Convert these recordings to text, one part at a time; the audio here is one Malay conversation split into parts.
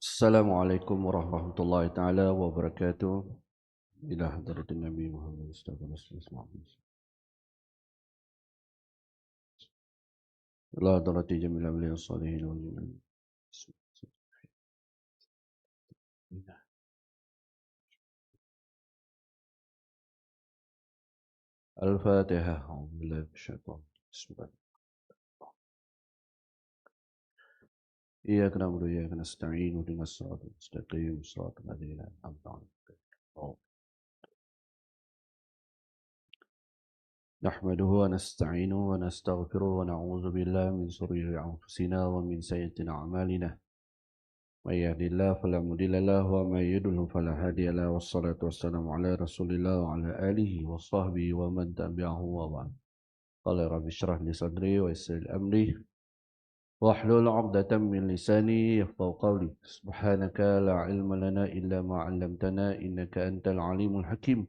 Assalamualaikum warahmatullahi taala wabarakatuh. Ila hadratin Nabi Muhammad sallallahu alaihi wasallam. Ila hadrati jamil awliya salihin wal mu'minin. Al-Fatihah. A'udzu billahi minasyaitonir rajim. Bismillah. Iyyaka na'budu wa iyyaka nasta'in. Ihdinas siratal mustaqim. Shiratal ladzina an'amta 'alaihim. نحمده ونستعينه ونستغفره ونعوذ بالله من شرور أنفسنا ومن سيئات أعمالنا. من يهد الله فلا مضل له ومن يضلل فلا هادي له والصلاة والسلام على رسول الله وعلى آله وصحبه ومن تبعه وبعد. قال رب اشرح لي صدري ويسر لي أمري واحلل عقدة من لساني يفقهوا قولي. سبحانك لا علم لنا إلا ما علمتنا إنك أنت العليم الحكيم.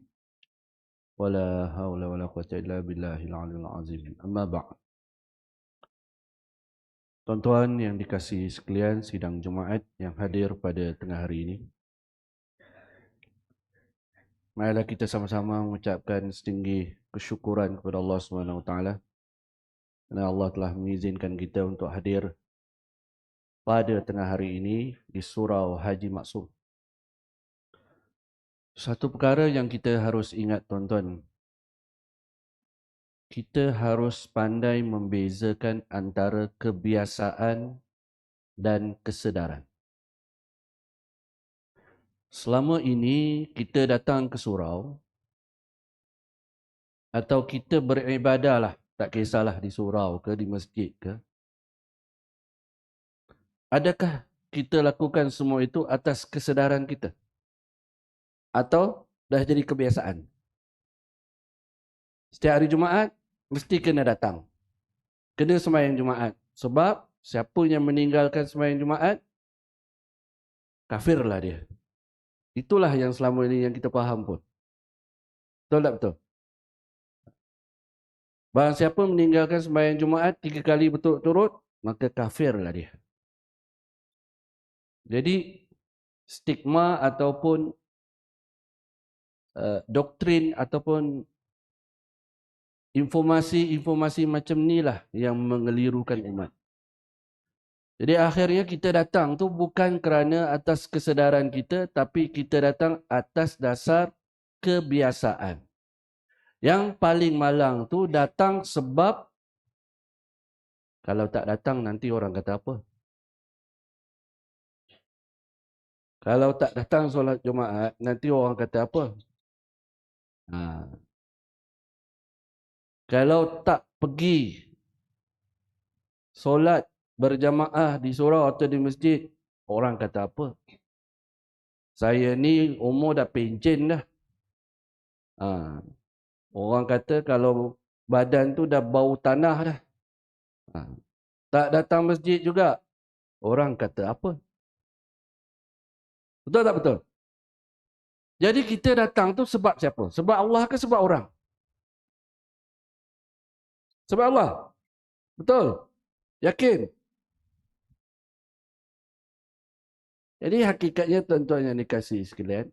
ولا حول ولا قوة إلا بالله العلي العظيم. أما بعد. Tuan-tuan yang dikasihi sekalian, sidang Jumaat yang hadir pada tengah hari ini, marilah kita sama-sama mengucapkan setinggi kesyukuran kepada Allah SWT kerana Allah telah mengizinkan kita untuk hadir pada tengah hari ini di Surau Haji Maksum. Satu perkara yang kita harus ingat, tuan-tuan, kita harus pandai membezakan antara kebiasaan dan kesedaran. Selama ini kita datang ke surau atau kita beribadah, tak kisahlah di surau ke di masjid ke, adakah kita lakukan semua itu atas kesedaran kita? Atau dah jadi kebiasaan? Setiap hari Jumaat mesti kena datang, kena sembahyang Jumaat. Sebab siapa yang meninggalkan sembahyang Jumaat, kafirlah dia. Itulah yang selama ini yang kita faham pun. Betul tak betul? Barang siapa meninggalkan sembahyang Jumaat 3 kali berturut-turut, maka kafirlah dia. Jadi stigma ataupun doktrin ataupun informasi-informasi macam inilah yang mengelirukan umat. Jadi akhirnya kita datang tu bukan kerana atas kesedaran kita, tapi kita datang atas dasar kebiasaan. Yang paling malang tu datang sebab kalau tak datang nanti orang kata apa? Kalau tak datang solat Jumaat nanti orang kata apa? Ha. Kalau tak pergi solat berjamaah di surau atau di masjid, orang kata apa? Saya ni umur dah pencen dah. Ha. Orang kata kalau badan tu dah bau tanah dah. Ha. Tak datang masjid juga, orang kata apa? Betul tak betul? Jadi kita datang tu sebab siapa? Sebab Allah ke sebab orang? Sebab Allah. Betul? Yakin? Jadi hakikatnya tuan-tuan yang dikasihi sekalian,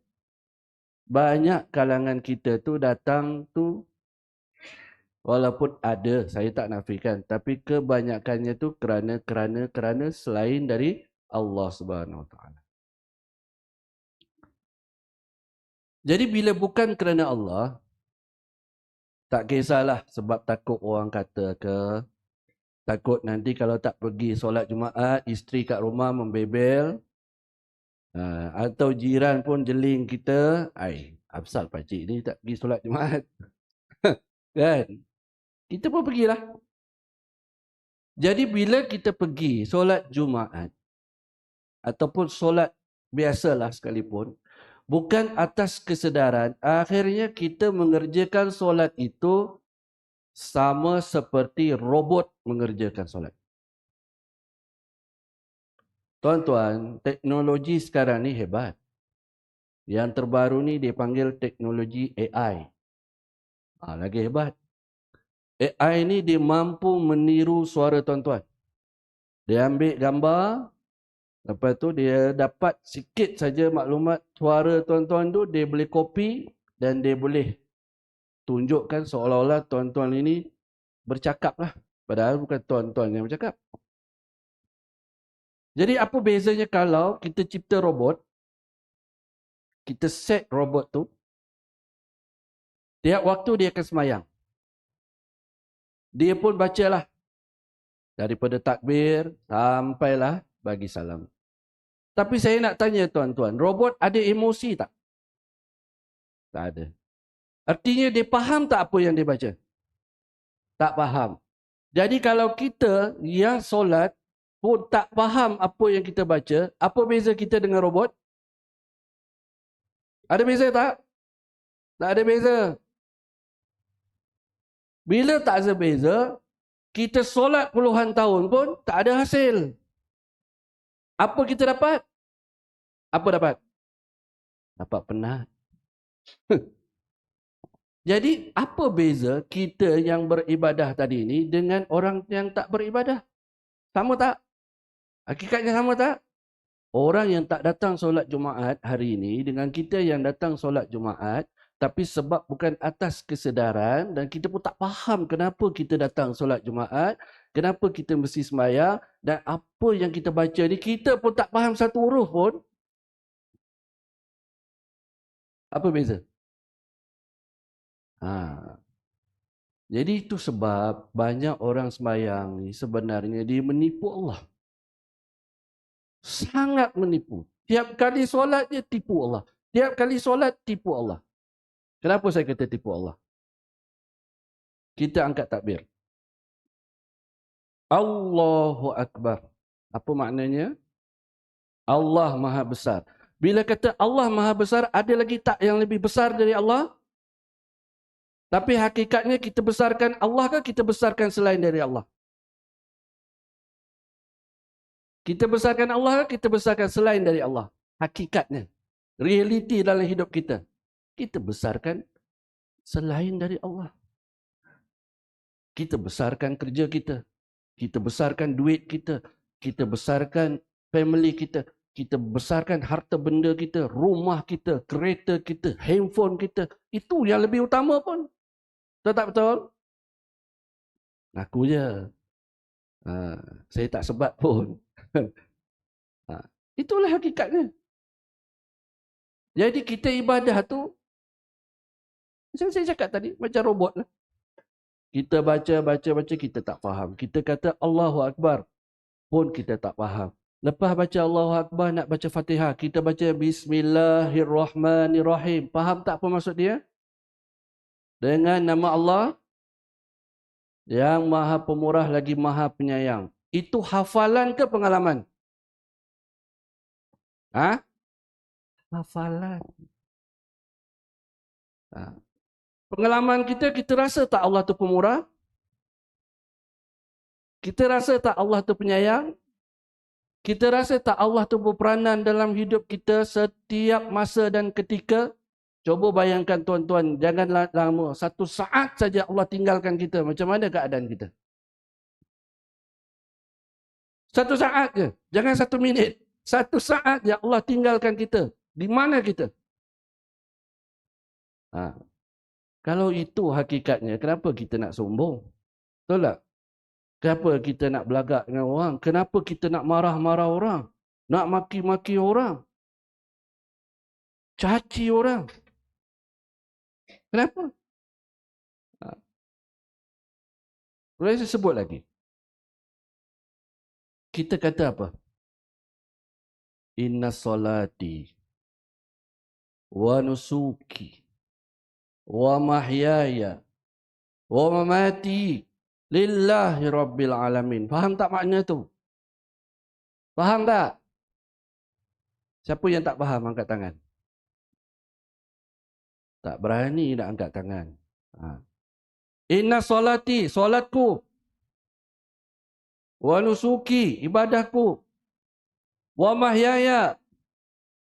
banyak kalangan kita tu datang tu, walaupun ada, saya tak nafikan, tapi kebanyakannya tu kerana selain dari Allah Subhanahu Wa Taala. Jadi bila bukan kerana Allah, tak kisahlah sebab takut orang kata ke, takut nanti kalau tak pergi solat Jumaat, isteri kat rumah membebel, atau jiran pun jeling kita, apasal pakcik ni tak pergi solat Jumaat. Kan? Kita pun pergilah. Jadi bila kita pergi solat Jumaat, ataupun solat biasalah sekalipun, bukan atas kesedaran, akhirnya kita mengerjakan solat itu sama seperti robot mengerjakan solat. Tuan-tuan, teknologi sekarang ni hebat. Yang terbaru ni dia panggil teknologi AI. Lagi hebat. AI ni dia mampu meniru suara tuan-tuan. Dia ambil gambar, Lepas tu dia dapat sikit saja maklumat suara tuan-tuan tu, dia boleh copy dan dia boleh tunjukkan seolah-olah tuan-tuan ini bercakap lah. Padahal bukan tuan-tuan yang bercakap. Jadi apa bezanya kalau kita cipta robot, kita set robot tu, tiap waktu dia akan semayang. Dia pun bacalah daripada takbir sampailah bagi salam. Tapi saya nak tanya tuan-tuan, robot ada emosi tak? Tak ada. Artinya dia faham tak apa yang dia baca? Tak faham. Jadi kalau kita yang solat pun tak faham apa yang kita baca, apa beza kita dengan robot? Ada beza tak? Tak ada beza. Bila tak ada beza, kita solat puluhan tahun pun tak ada hasil. Apa kita dapat? Apa dapat? Dapat penat. Jadi apa beza kita yang beribadah tadi ini dengan orang yang tak beribadah? Sama tak? Hakikatnya sama tak? Orang yang tak datang solat Jumaat hari ini dengan kita yang datang solat Jumaat, tapi sebab bukan atas kesedaran dan kita pun tak faham kenapa kita datang solat Jumaat, kenapa kita mesti sembahyang dan apa yang kita baca ni, kita pun tak faham satu huruf pun. Apa beza? Jadi itu sebab banyak orang sembahyang ni sebenarnya dia menipu Allah. Sangat menipu. Tiap kali solat dia tipu Allah. Tiap kali solat tipu Allah. Kenapa saya kata tipu Allah? Kita angkat takbir. Allahu Akbar. Apa maknanya? Allah Maha Besar. Bila kata Allah Maha Besar, ada lagi tak yang lebih besar dari Allah? Tapi hakikatnya kita besarkan Allah ke kita besarkan selain dari Allah? Kita besarkan Allah ke kita besarkan selain dari Allah? Hakikatnya. Realiti dalam hidup kita. Kita besarkan selain dari Allah. Kita besarkan kerja kita. Kita besarkan duit kita. Kita besarkan family kita. Kita besarkan harta benda kita. Rumah kita. Kereta kita. Handphone kita. Itu yang lebih utama pun. Betul tak betul? Aku je. Saya tak sebat pun. Itulah hakikatnya. Jadi kita ibadah tu, macam saya cakap tadi, macam robot lah. Kita baca, kita tak faham. Kita kata Allahu Akbar pun kita tak faham. Lepas baca Allahu Akbar nak baca Fatihah, kita baca Bismillahirrahmanirrahim. Faham tak apa maksud dia? Dengan nama Allah yang Maha Pemurah lagi Maha Penyayang. Itu hafalan ke pengalaman? Hafalan. Pengalaman kita rasa tak Allah tu pemurah? Kita rasa tak Allah tu penyayang? Kita rasa tak Allah tu berperanan dalam hidup kita setiap masa dan ketika? Coba bayangkan tuan-tuan, janganlah lama. 1 saat saja Allah tinggalkan kita. Macam mana keadaan kita? 1 saat je. Jangan 1 minit. 1 saat je Allah tinggalkan kita. Di mana kita? Kalau itu hakikatnya, kenapa kita nak sombong? Betul tak? Kenapa kita nak belagak dengan orang? Kenapa kita nak marah-marah orang? Nak maki-maki orang? Caci orang? Kenapa? Boleh saya sebut lagi? Kita kata apa? Inna salati wa nusuki wa mahyaya wa mamati lillahi rabbil alamin. Faham tak makna tu? Faham tak? Siapa yang tak faham angkat tangan? Tak berani nak angkat tangan. Inna salati, solatku. Wa nusuki, ibadahku. Wa mahyaya,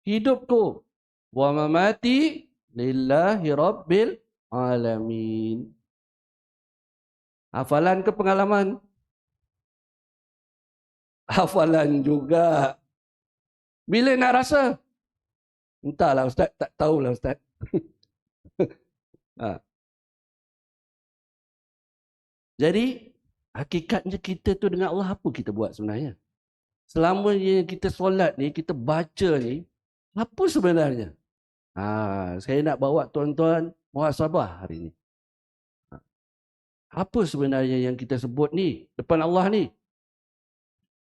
hidupku. Wa mamati lillahi rabbil alamin. Hafalan ke pengalaman? Hafalan juga. Bila nak rasa? Entahlah Ustaz, tak tahulah Ustaz. Ha. Jadi, hakikatnya kita tu dengan Allah apa kita buat sebenarnya? Selama kita solat ni, kita baca ni, apa sebenarnya? Saya nak bawa tuan-tuan muhasabah hari ni. Apa sebenarnya yang kita sebut ni depan Allah ni?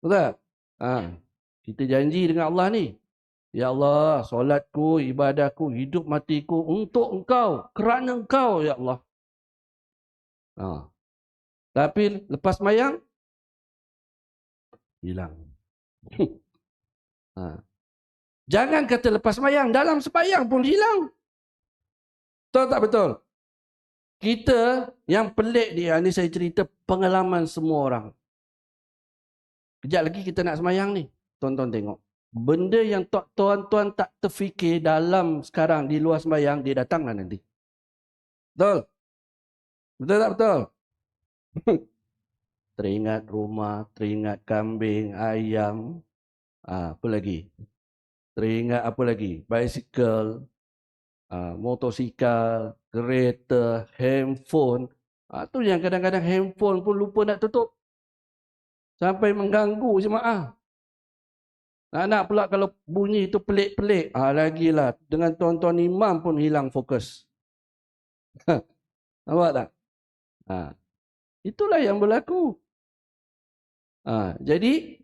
Betul? Kita janji dengan Allah ni. Ya Allah, solatku, ibadahku, hidup matiku untuk Engkau, kerana Engkau, ya Allah. Tapi lepas mayang, hilang. Jangan kata lepas mayang, dalam sembahyang pun hilang. Betul tak betul? Kita yang pelik ni, ini saya cerita pengalaman semua orang. Kejap lagi kita nak sembahyang ni. Tuan-tuan tengok. Benda yang tuan-tuan tak terfikir dalam sekarang di luar sembahyang, dia datanglah nanti. Betul? Betul tak betul? Teringat rumah, teringat kambing, ayam. Apa lagi? Teringat apa lagi? Bicycle, motosikal, kereta, handphone. Tu yang kadang-kadang handphone pun lupa nak tutup. Sampai mengganggu jemaah. Nak pula kalau bunyi itu pelik-pelik. Lagilah. Dengan tuan-tuan imam pun hilang fokus. Nampak tak? Itulah yang berlaku. Jadi,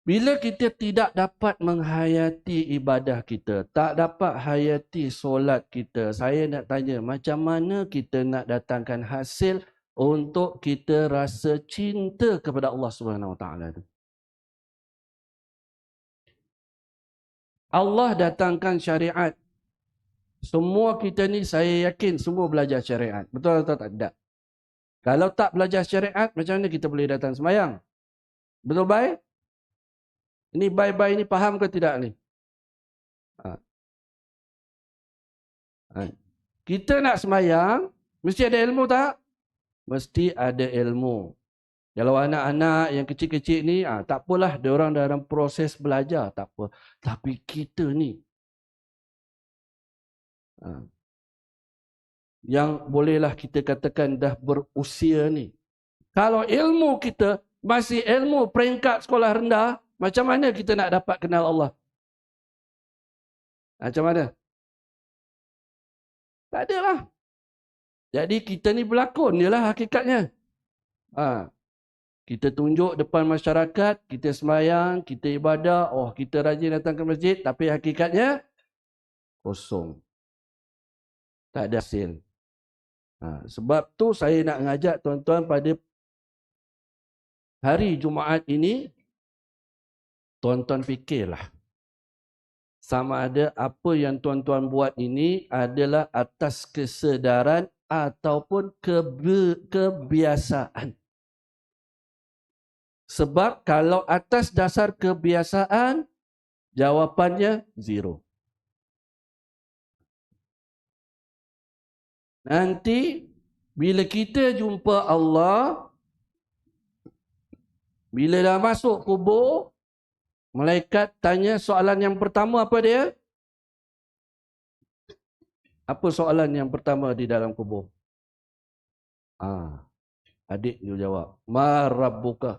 bila kita tidak dapat menghayati ibadah kita, tak dapat hayati solat kita, saya nak tanya, macam mana kita nak datangkan hasil untuk kita rasa cinta kepada Allah Subhanahu Wa Taala itu? Allah datangkan syariat. Semua kita ni saya yakin semua belajar syariat. Betul atau tak? Kalau tak belajar syariat, macam mana kita boleh datang sembahyang? Betul baik? Ini baik-baik ni faham ke tidak ni? Kita nak sembahyang, mesti ada ilmu tak? Mesti ada ilmu. Kalau anak-anak yang kecil-kecil ni, tak apalah, dia orang dalam proses belajar, tak apa. Tapi kita ni, yang bolehlah kita katakan dah berusia ni. Kalau ilmu kita masih ilmu peringkat sekolah rendah, macam mana kita nak dapat kenal Allah? Macam mana? Tak ada lah. Jadi kita ni berlakon je lah hakikatnya. Kita tunjuk depan masyarakat, kita sembahyang, kita ibadah, kita rajin datang ke masjid, tapi hakikatnya kosong. Tak ada hasil. Sebab tu saya nak ngajak tuan-tuan pada hari Jumaat ini, tuan-tuan fikirlah. Sama ada apa yang tuan-tuan buat ini adalah atas kesedaran ataupun kebiasaan. Sebab kalau atas dasar kebiasaan, jawapannya zero. Nanti bila kita jumpa Allah, bila dah masuk kubur, malaikat tanya soalan yang pertama apa dia? Apa soalan yang pertama di dalam kubur? Adik dia jawab, Ma Rabbuka.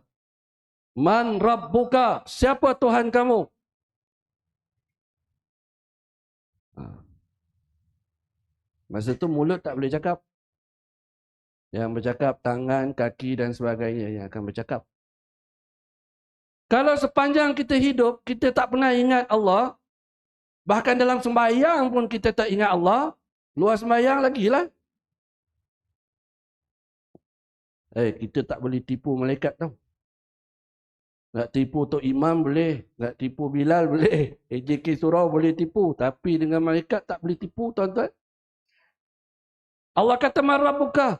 Man Rabbuka? Siapa Tuhan kamu? Masa tu mulut tak boleh cakap. Yang bercakap tangan, kaki dan sebagainya yang akan bercakap. Kalau sepanjang kita hidup, kita tak pernah ingat Allah, bahkan dalam sembahyang pun kita tak ingat Allah, luar sembahyang lagi lah. Kita tak boleh tipu malaikat tau. Nak tipu Tok Imam boleh, nak tipu Bilal boleh, AJK Surau boleh tipu, tapi dengan malaikat tak boleh tipu tuan-tuan. Allah kata Man Rabbuka.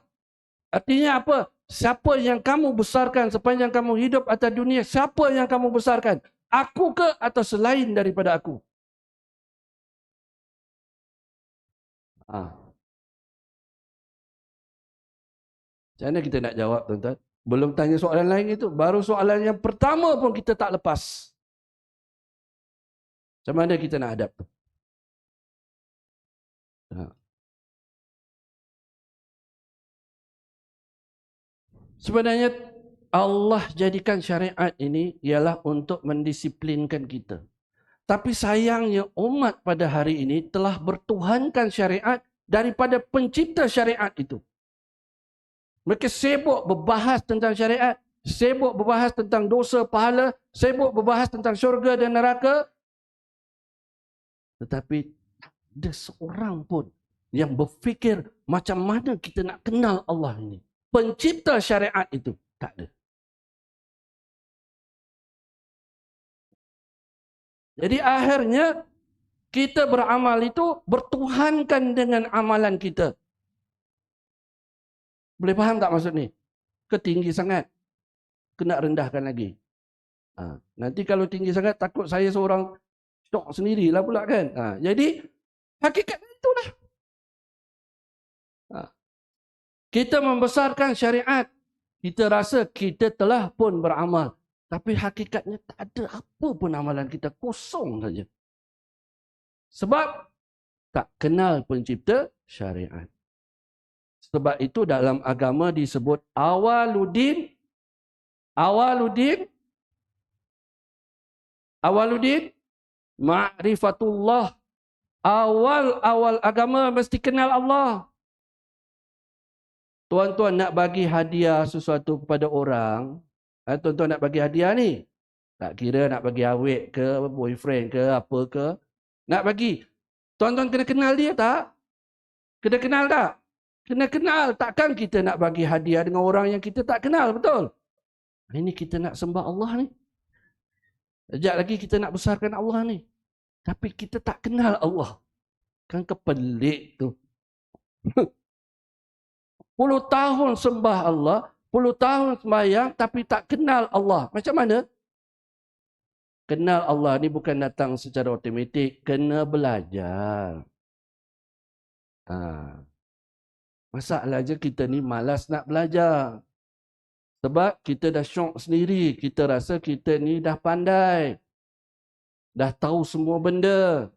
Artinya apa? Siapa yang kamu besarkan sepanjang kamu hidup atas dunia? Siapa yang kamu besarkan? Aku ke atau selain daripada aku? Macam mana kita nak jawab tuan-tuan? Belum tanya soalan lain itu. Baru soalan yang pertama pun kita tak lepas. Macam mana kita nak hadap tu? Ha. Sebenarnya Allah jadikan syariat ini ialah untuk mendisiplinkan kita. Tapi sayangnya umat pada hari ini telah bertuhankan syariat daripada pencipta syariat itu. Mereka sibuk berbahas tentang syariat, sibuk berbahas tentang dosa, pahala, sibuk berbahas tentang syurga dan neraka. Tetapi tak ada seorang pun yang berfikir macam mana kita nak kenal Allah ini. Pencipta syariat itu. Tak ada. Jadi akhirnya kita beramal itu bertuhankan dengan amalan kita. Boleh faham tak maksud ni? Ketinggi sangat. Kena rendahkan lagi. Nanti kalau tinggi sangat takut saya seorang syok sendirilah pula kan. Jadi hakikat itulah. Kita membesarkan syariat. Kita rasa kita telah pun beramal. Tapi hakikatnya tak ada apa pun amalan kita. Kosong saja. Sebab tak kenal pencipta syariat. Sebab itu dalam agama disebut awaluddin ma'rifatullah. Awal agama mesti kenal Allah. Tuan-tuan nak bagi hadiah sesuatu kepada orang, tuan-tuan nak bagi hadiah ni, tak kira nak bagi awet ke, boyfriend ke, apa ke, nak bagi. Tuan-tuan kena kenal dia tak? Kena kenal tak? Kena kenal. Takkan kita nak bagi hadiah dengan orang yang kita tak kenal, betul? Ini kita nak sembah Allah ni. Sekejap lagi kita nak besarkan Allah ni. Tapi kita tak kenal Allah. Kan kepelik tu. 10 tahun sembah Allah, 10 tahun sembahyang tapi tak kenal Allah. Macam mana? Kenal Allah ni bukan datang secara automatik. Kena belajar. Masalahnya kita ni malas nak belajar. Sebab kita dah syok sendiri. Kita rasa kita ni dah pandai. Dah tahu semua benda.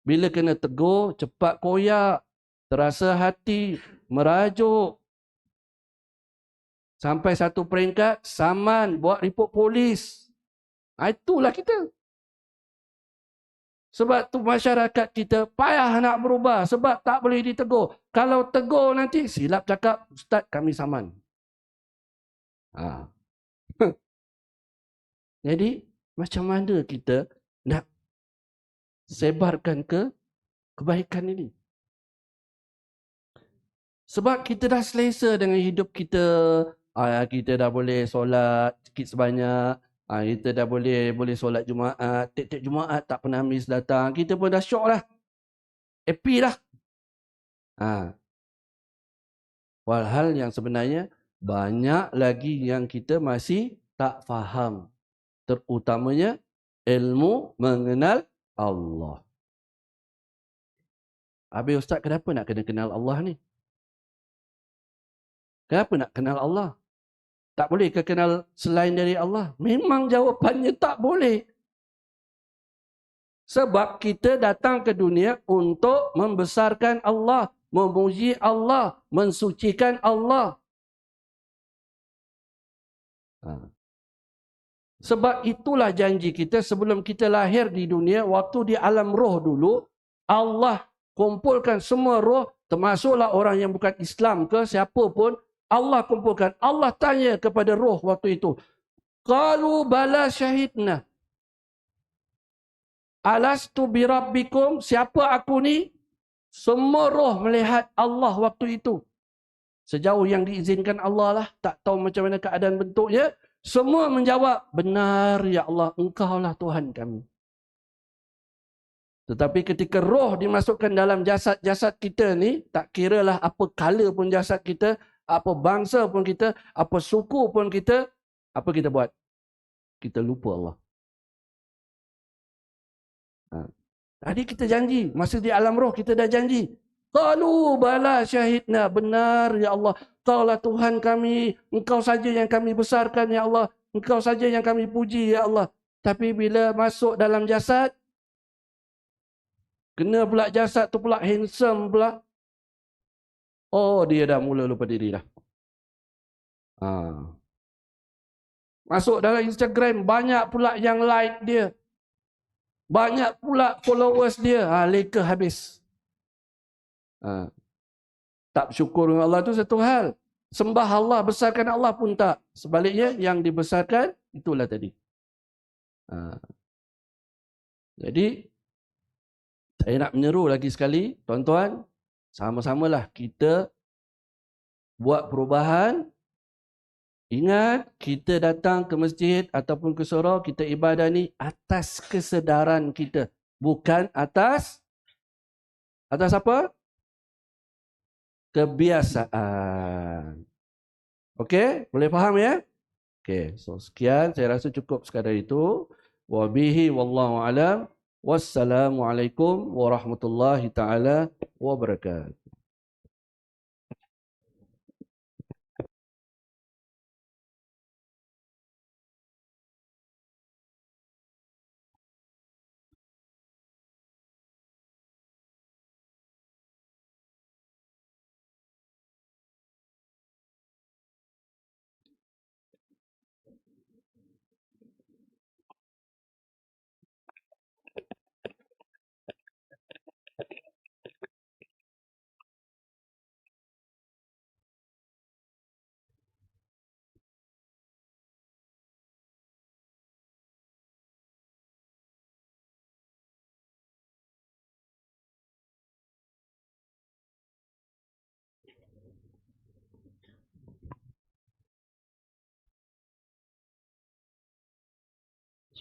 Bila kena tegur, cepat koyak. Terasa hati, merajuk. Sampai satu peringkat, saman, buat report polis. Itulah kita. Sebab tu masyarakat kita payah nak berubah. Sebab tak boleh ditegur. Kalau tegur nanti, silap cakap, Ustaz kami saman. Jadi, macam mana kita nak sebarkan kebaikan ini? Sebab kita dah selesa dengan hidup kita. Kita dah boleh solat sikit sebanyak. Kita dah boleh solat Jumaat. Tiap-tiap Jumaat tak pernah miss datang. Kita pun dah syok lah. Happy lah. Walhal yang sebenarnya banyak lagi yang kita masih tak faham. Terutamanya ilmu mengenal Allah. Habis Ustaz, kenapa nak kena kenal Allah ni? Kenapa nak kenal Allah? Tak boleh ke kenal selain dari Allah? Memang jawapannya tak boleh. Sebab kita datang ke dunia untuk membesarkan Allah, memuji Allah, mensucikan Allah. Sebab itulah janji kita sebelum kita lahir di dunia, waktu di alam roh dulu, Allah kumpulkan semua roh, termasuklah orang yang bukan Islam ke, siapa pun, Allah kumpulkan. Allah tanya kepada roh waktu itu. Qalu bala syahidna. Alastu birabbikum. Siapa aku ni? Semua roh melihat Allah waktu itu. Sejauh yang diizinkan Allah lah. Tak tahu macam mana keadaan bentuknya. Semua menjawab, benar ya Allah, engkaulah Tuhan kami. Tetapi ketika roh dimasukkan dalam jasad-jasad kita ni, tak kiralah apa color pun jasad kita, apa bangsa pun kita, apa suku pun kita, apa kita buat? Kita lupa Allah. Tadi kita janji, masa di alam roh kita dah janji. Qalu bala syahidna, benar ya Allah, Engkaulah Tuhan kami, Engkau saja yang kami besarkan ya Allah, Engkau saja yang kami puji ya Allah. Tapi bila masuk dalam jasad, Kena pula jasad tu pula handsome pula. Oh, dia dah mula lupa diri dah. Ha. Masuk dalam Instagram, banyak pula yang like dia. Banyak pula followers dia. Leka habis. Ha. Tak bersyukur dengan Allah tu satu hal. Sembah Allah, besarkan Allah pun tak. Sebaliknya, yang dibesarkan, itulah tadi. Ha. Jadi, saya nak menyeru lagi sekali, tuan-tuan, sama-samalah kita buat perubahan. Ingat, kita datang ke masjid ataupun ke surau, kita ibadah ni atas kesedaran kita. Bukan atas apa? Kebiasaan. Okey, boleh faham ya? Okey, so sekian, saya rasa cukup sekadar itu. Wabihi wallahu alam. Wassalamualaikum warahmatullahi taala wabarakatuh.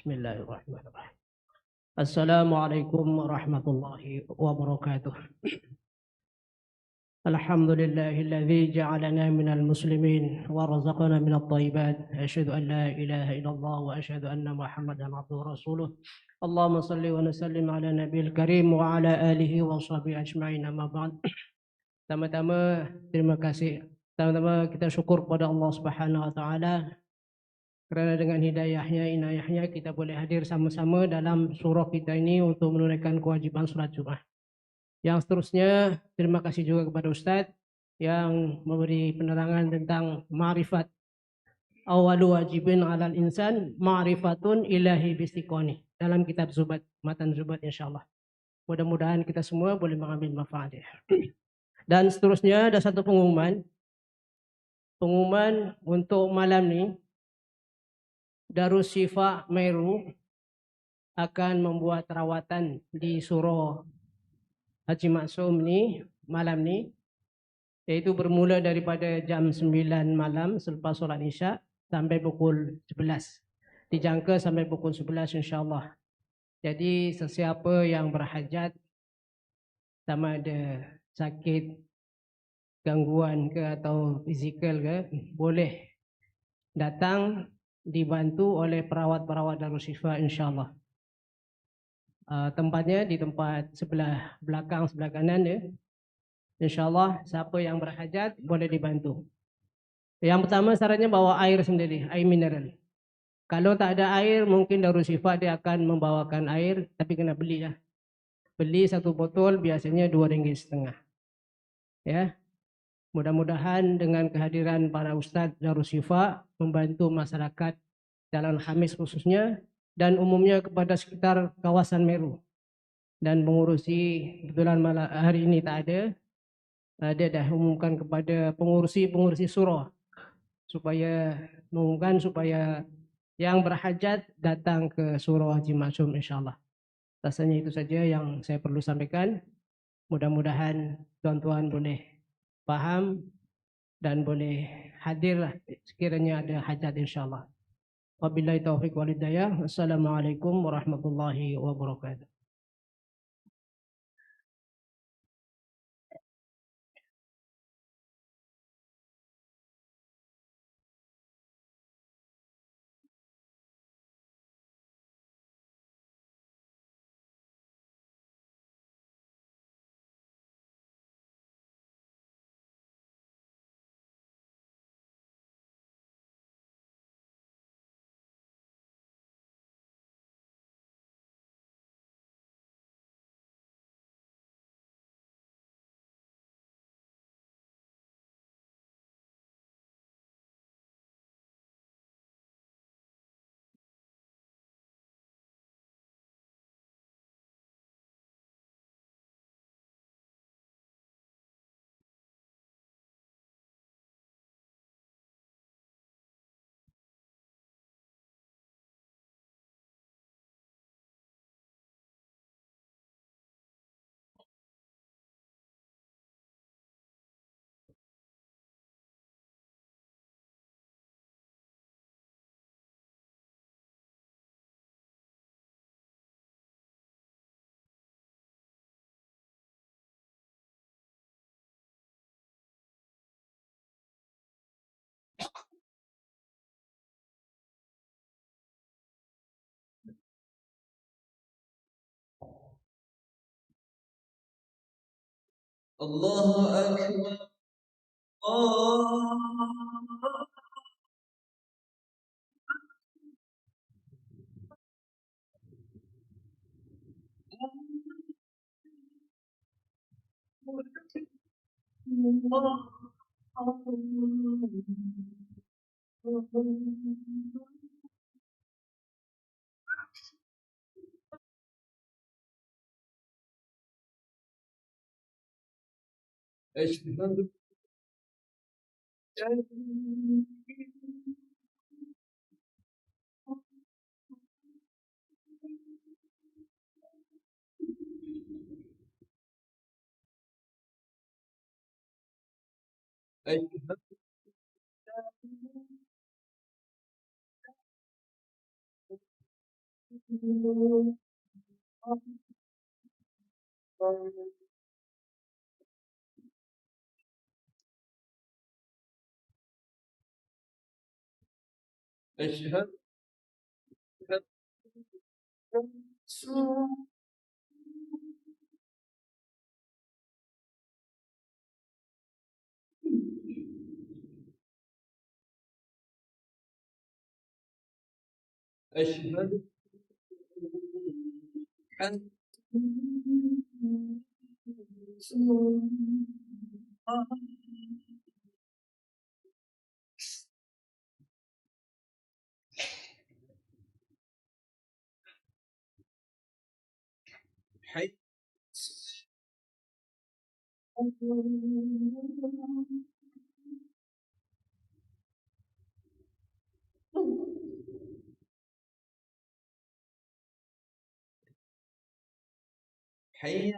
Bismillahirrahmanirrahim. Assalamualaikum warahmatullahi wabarakatuh. Alhamdulillahilladzi ja'alana minal muslimin wa razaqana minat thayyibat. Asyhadu an la ilaha illallah wa asyhadu anna Muhammadan abduhu wa rasuluh. Allahumma salli wa sallim ala nabiyil karim wa ala alihi wa sahbihi ajma'in, amma ba'd. Pertama-tama terima kasih. Pertama-tama kita syukur kepada Allah Subhanahu wa taala kerana dengan hidayahnya, inayahnya kita boleh hadir sama-sama dalam surah kita ini untuk menunaikan kewajiban solat Jumat. Yang seterusnya, terima kasih juga kepada Ustaz yang memberi penerangan tentang ma'rifat. Awalu wajibin alal insan ma'rifatun ilahi bistiqoni. Dalam kitab Zubat, Matan Zubat insyaAllah. Mudah-mudahan kita semua boleh mengambil manfaatnya. Dan seterusnya ada satu pengumuman. Pengumuman untuk malam ni, Darus Syifa Meru akan membuat rawatan di surau Haji Maksum ni malam ni, iaitu bermula daripada jam 9 malam selepas solat Isyak sampai pukul 11. Dijangka sampai pukul 11 insya-Allah. Jadi sesiapa yang berhajat, sama ada sakit, gangguan ke atau fizikal ke, boleh datang, dibantu oleh perawat-perawat Darus Syifa insya-Allah. Tempatnya di tempat sebelah belakang, sebelah kanan ya. InsyaAllah siapa yang berhajat boleh dibantu. Yang pertama syaratnya bawa air sendiri, air mineral. Kalau tak ada air, mungkin Darus Syifa dia akan membawakan air, tapi kena beli lah. Beli satu botol biasanya RM2,5. Ya. Mudah-mudahan dengan kehadiran para ustaz Darus Syifa membantu masyarakat Jalan Khamis khususnya dan umumnya kepada sekitar kawasan Meru. Dan pengurusi kebetulan hari ini tak ada. Dia dah umumkan kepada pengurusi surau supaya mengumumkan supaya yang berhajat datang ke surau Haji Maksum insyaAllah. Rasanya itu saja yang saya perlu sampaikan. Mudah-mudahan tuan-tuan boleh faham dan boleh hadirlah sekiranya ada hajat insyaAllah. Wabillahi taufiq walhidayah. Assalamualaikum warahmatullahi wabarakatuh. الله أكبر الله أشهد أشهد أشهد أشهد أن حي حي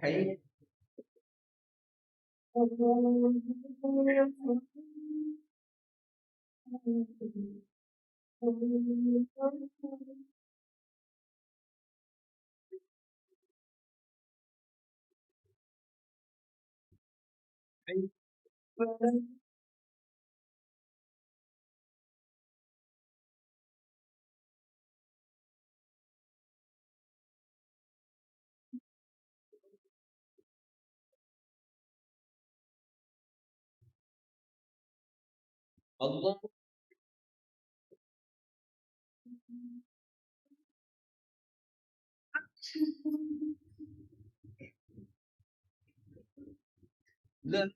حي الله لا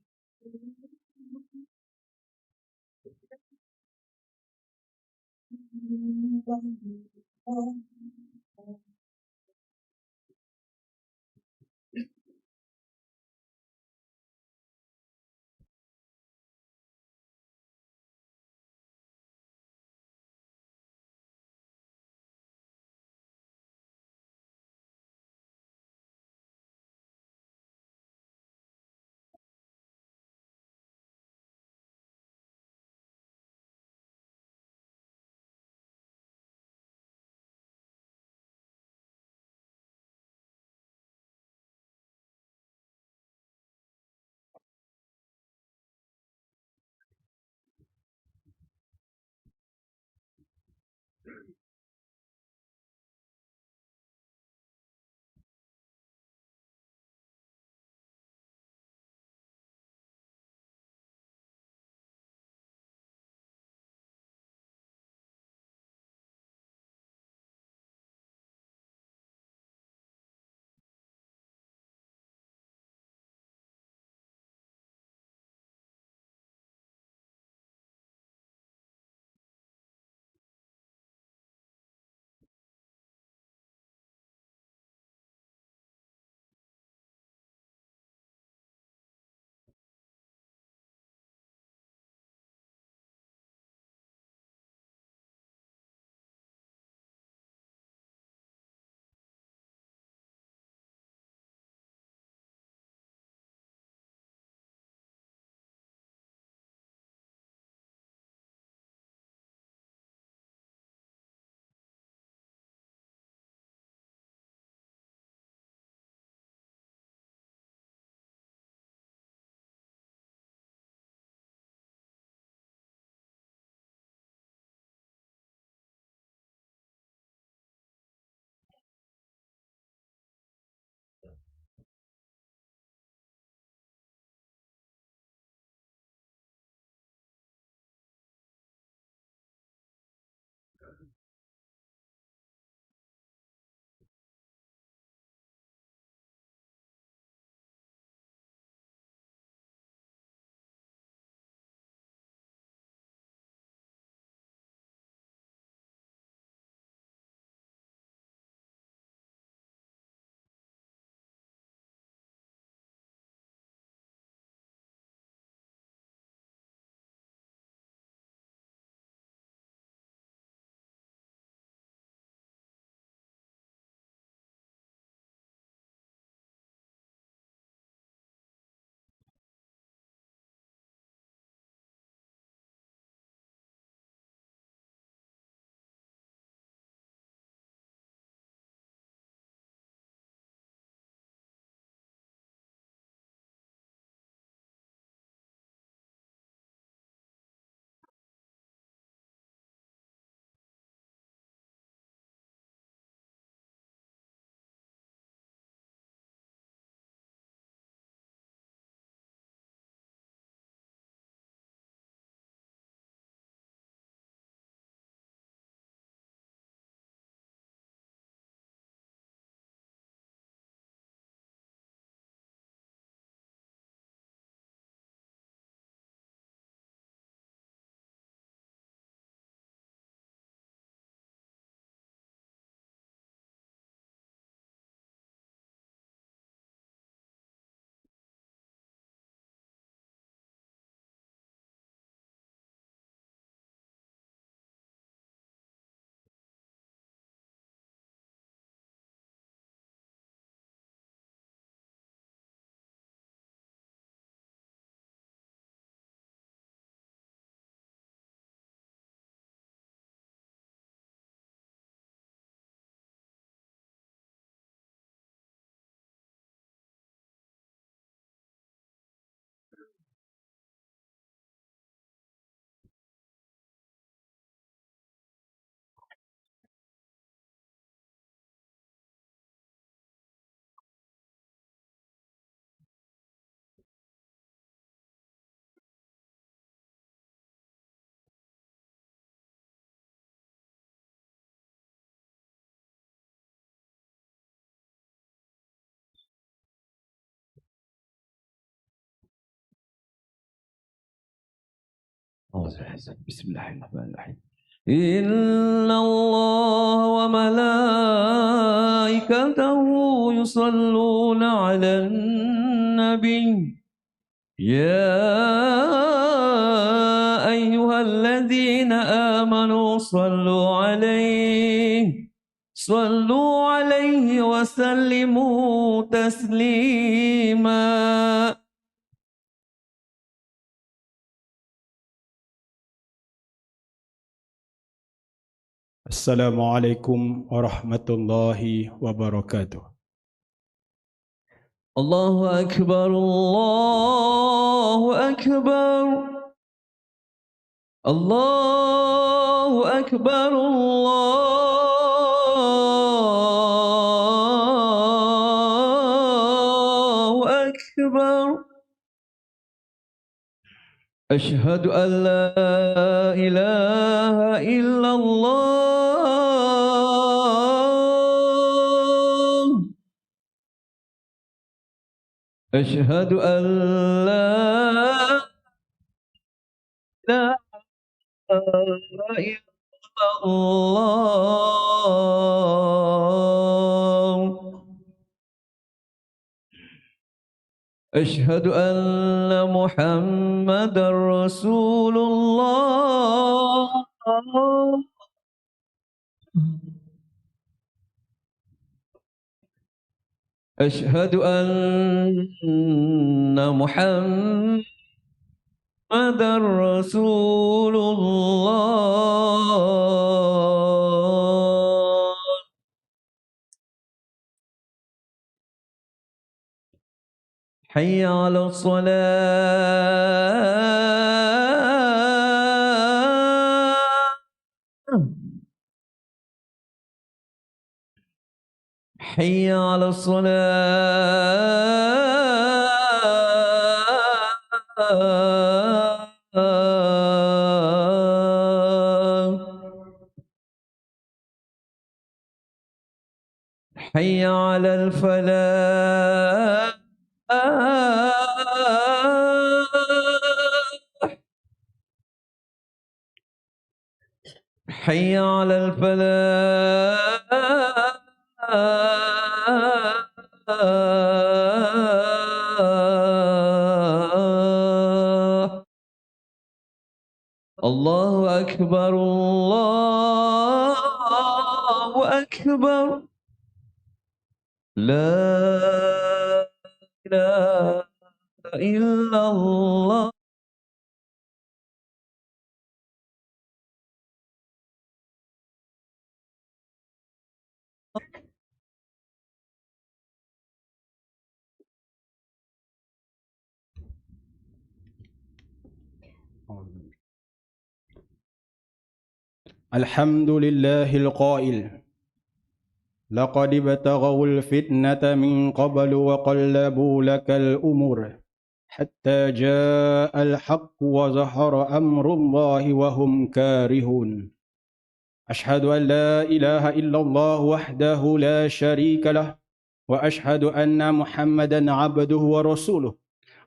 Bismillahirrahmanirrahim. إن الله وملائكته يصلون على النبي يا أيها الذين آمنوا صلوا عليه وسلموا تسليما. Assalamualaikum warahmatullahi wabarakatuh. Allahu Akbar, Allahu Akbar, Allahu Akbar, Allahu Akbar. أشهد أن لا إله إلا الله. أشهد أن لا إله إلا الله. أشهد أن محمدا رسول الله. أشهد أن محمدا رسول الله. حي على الصلاة. حي على الصلاة. حي على الفلاح. حي على الفلاح. الله أكبر، الله أكبر. لا إله إلا الله. الحمد لله القائل لقد ابتغوا الفتنة من قبل وقلبوا لك الأمور حتى جاء الحق وظهر أمر الله وهم كارهون. أشهد أن لا إله إلا الله وحده لا شريك له وأشهد أن محمدا عبده ورسوله.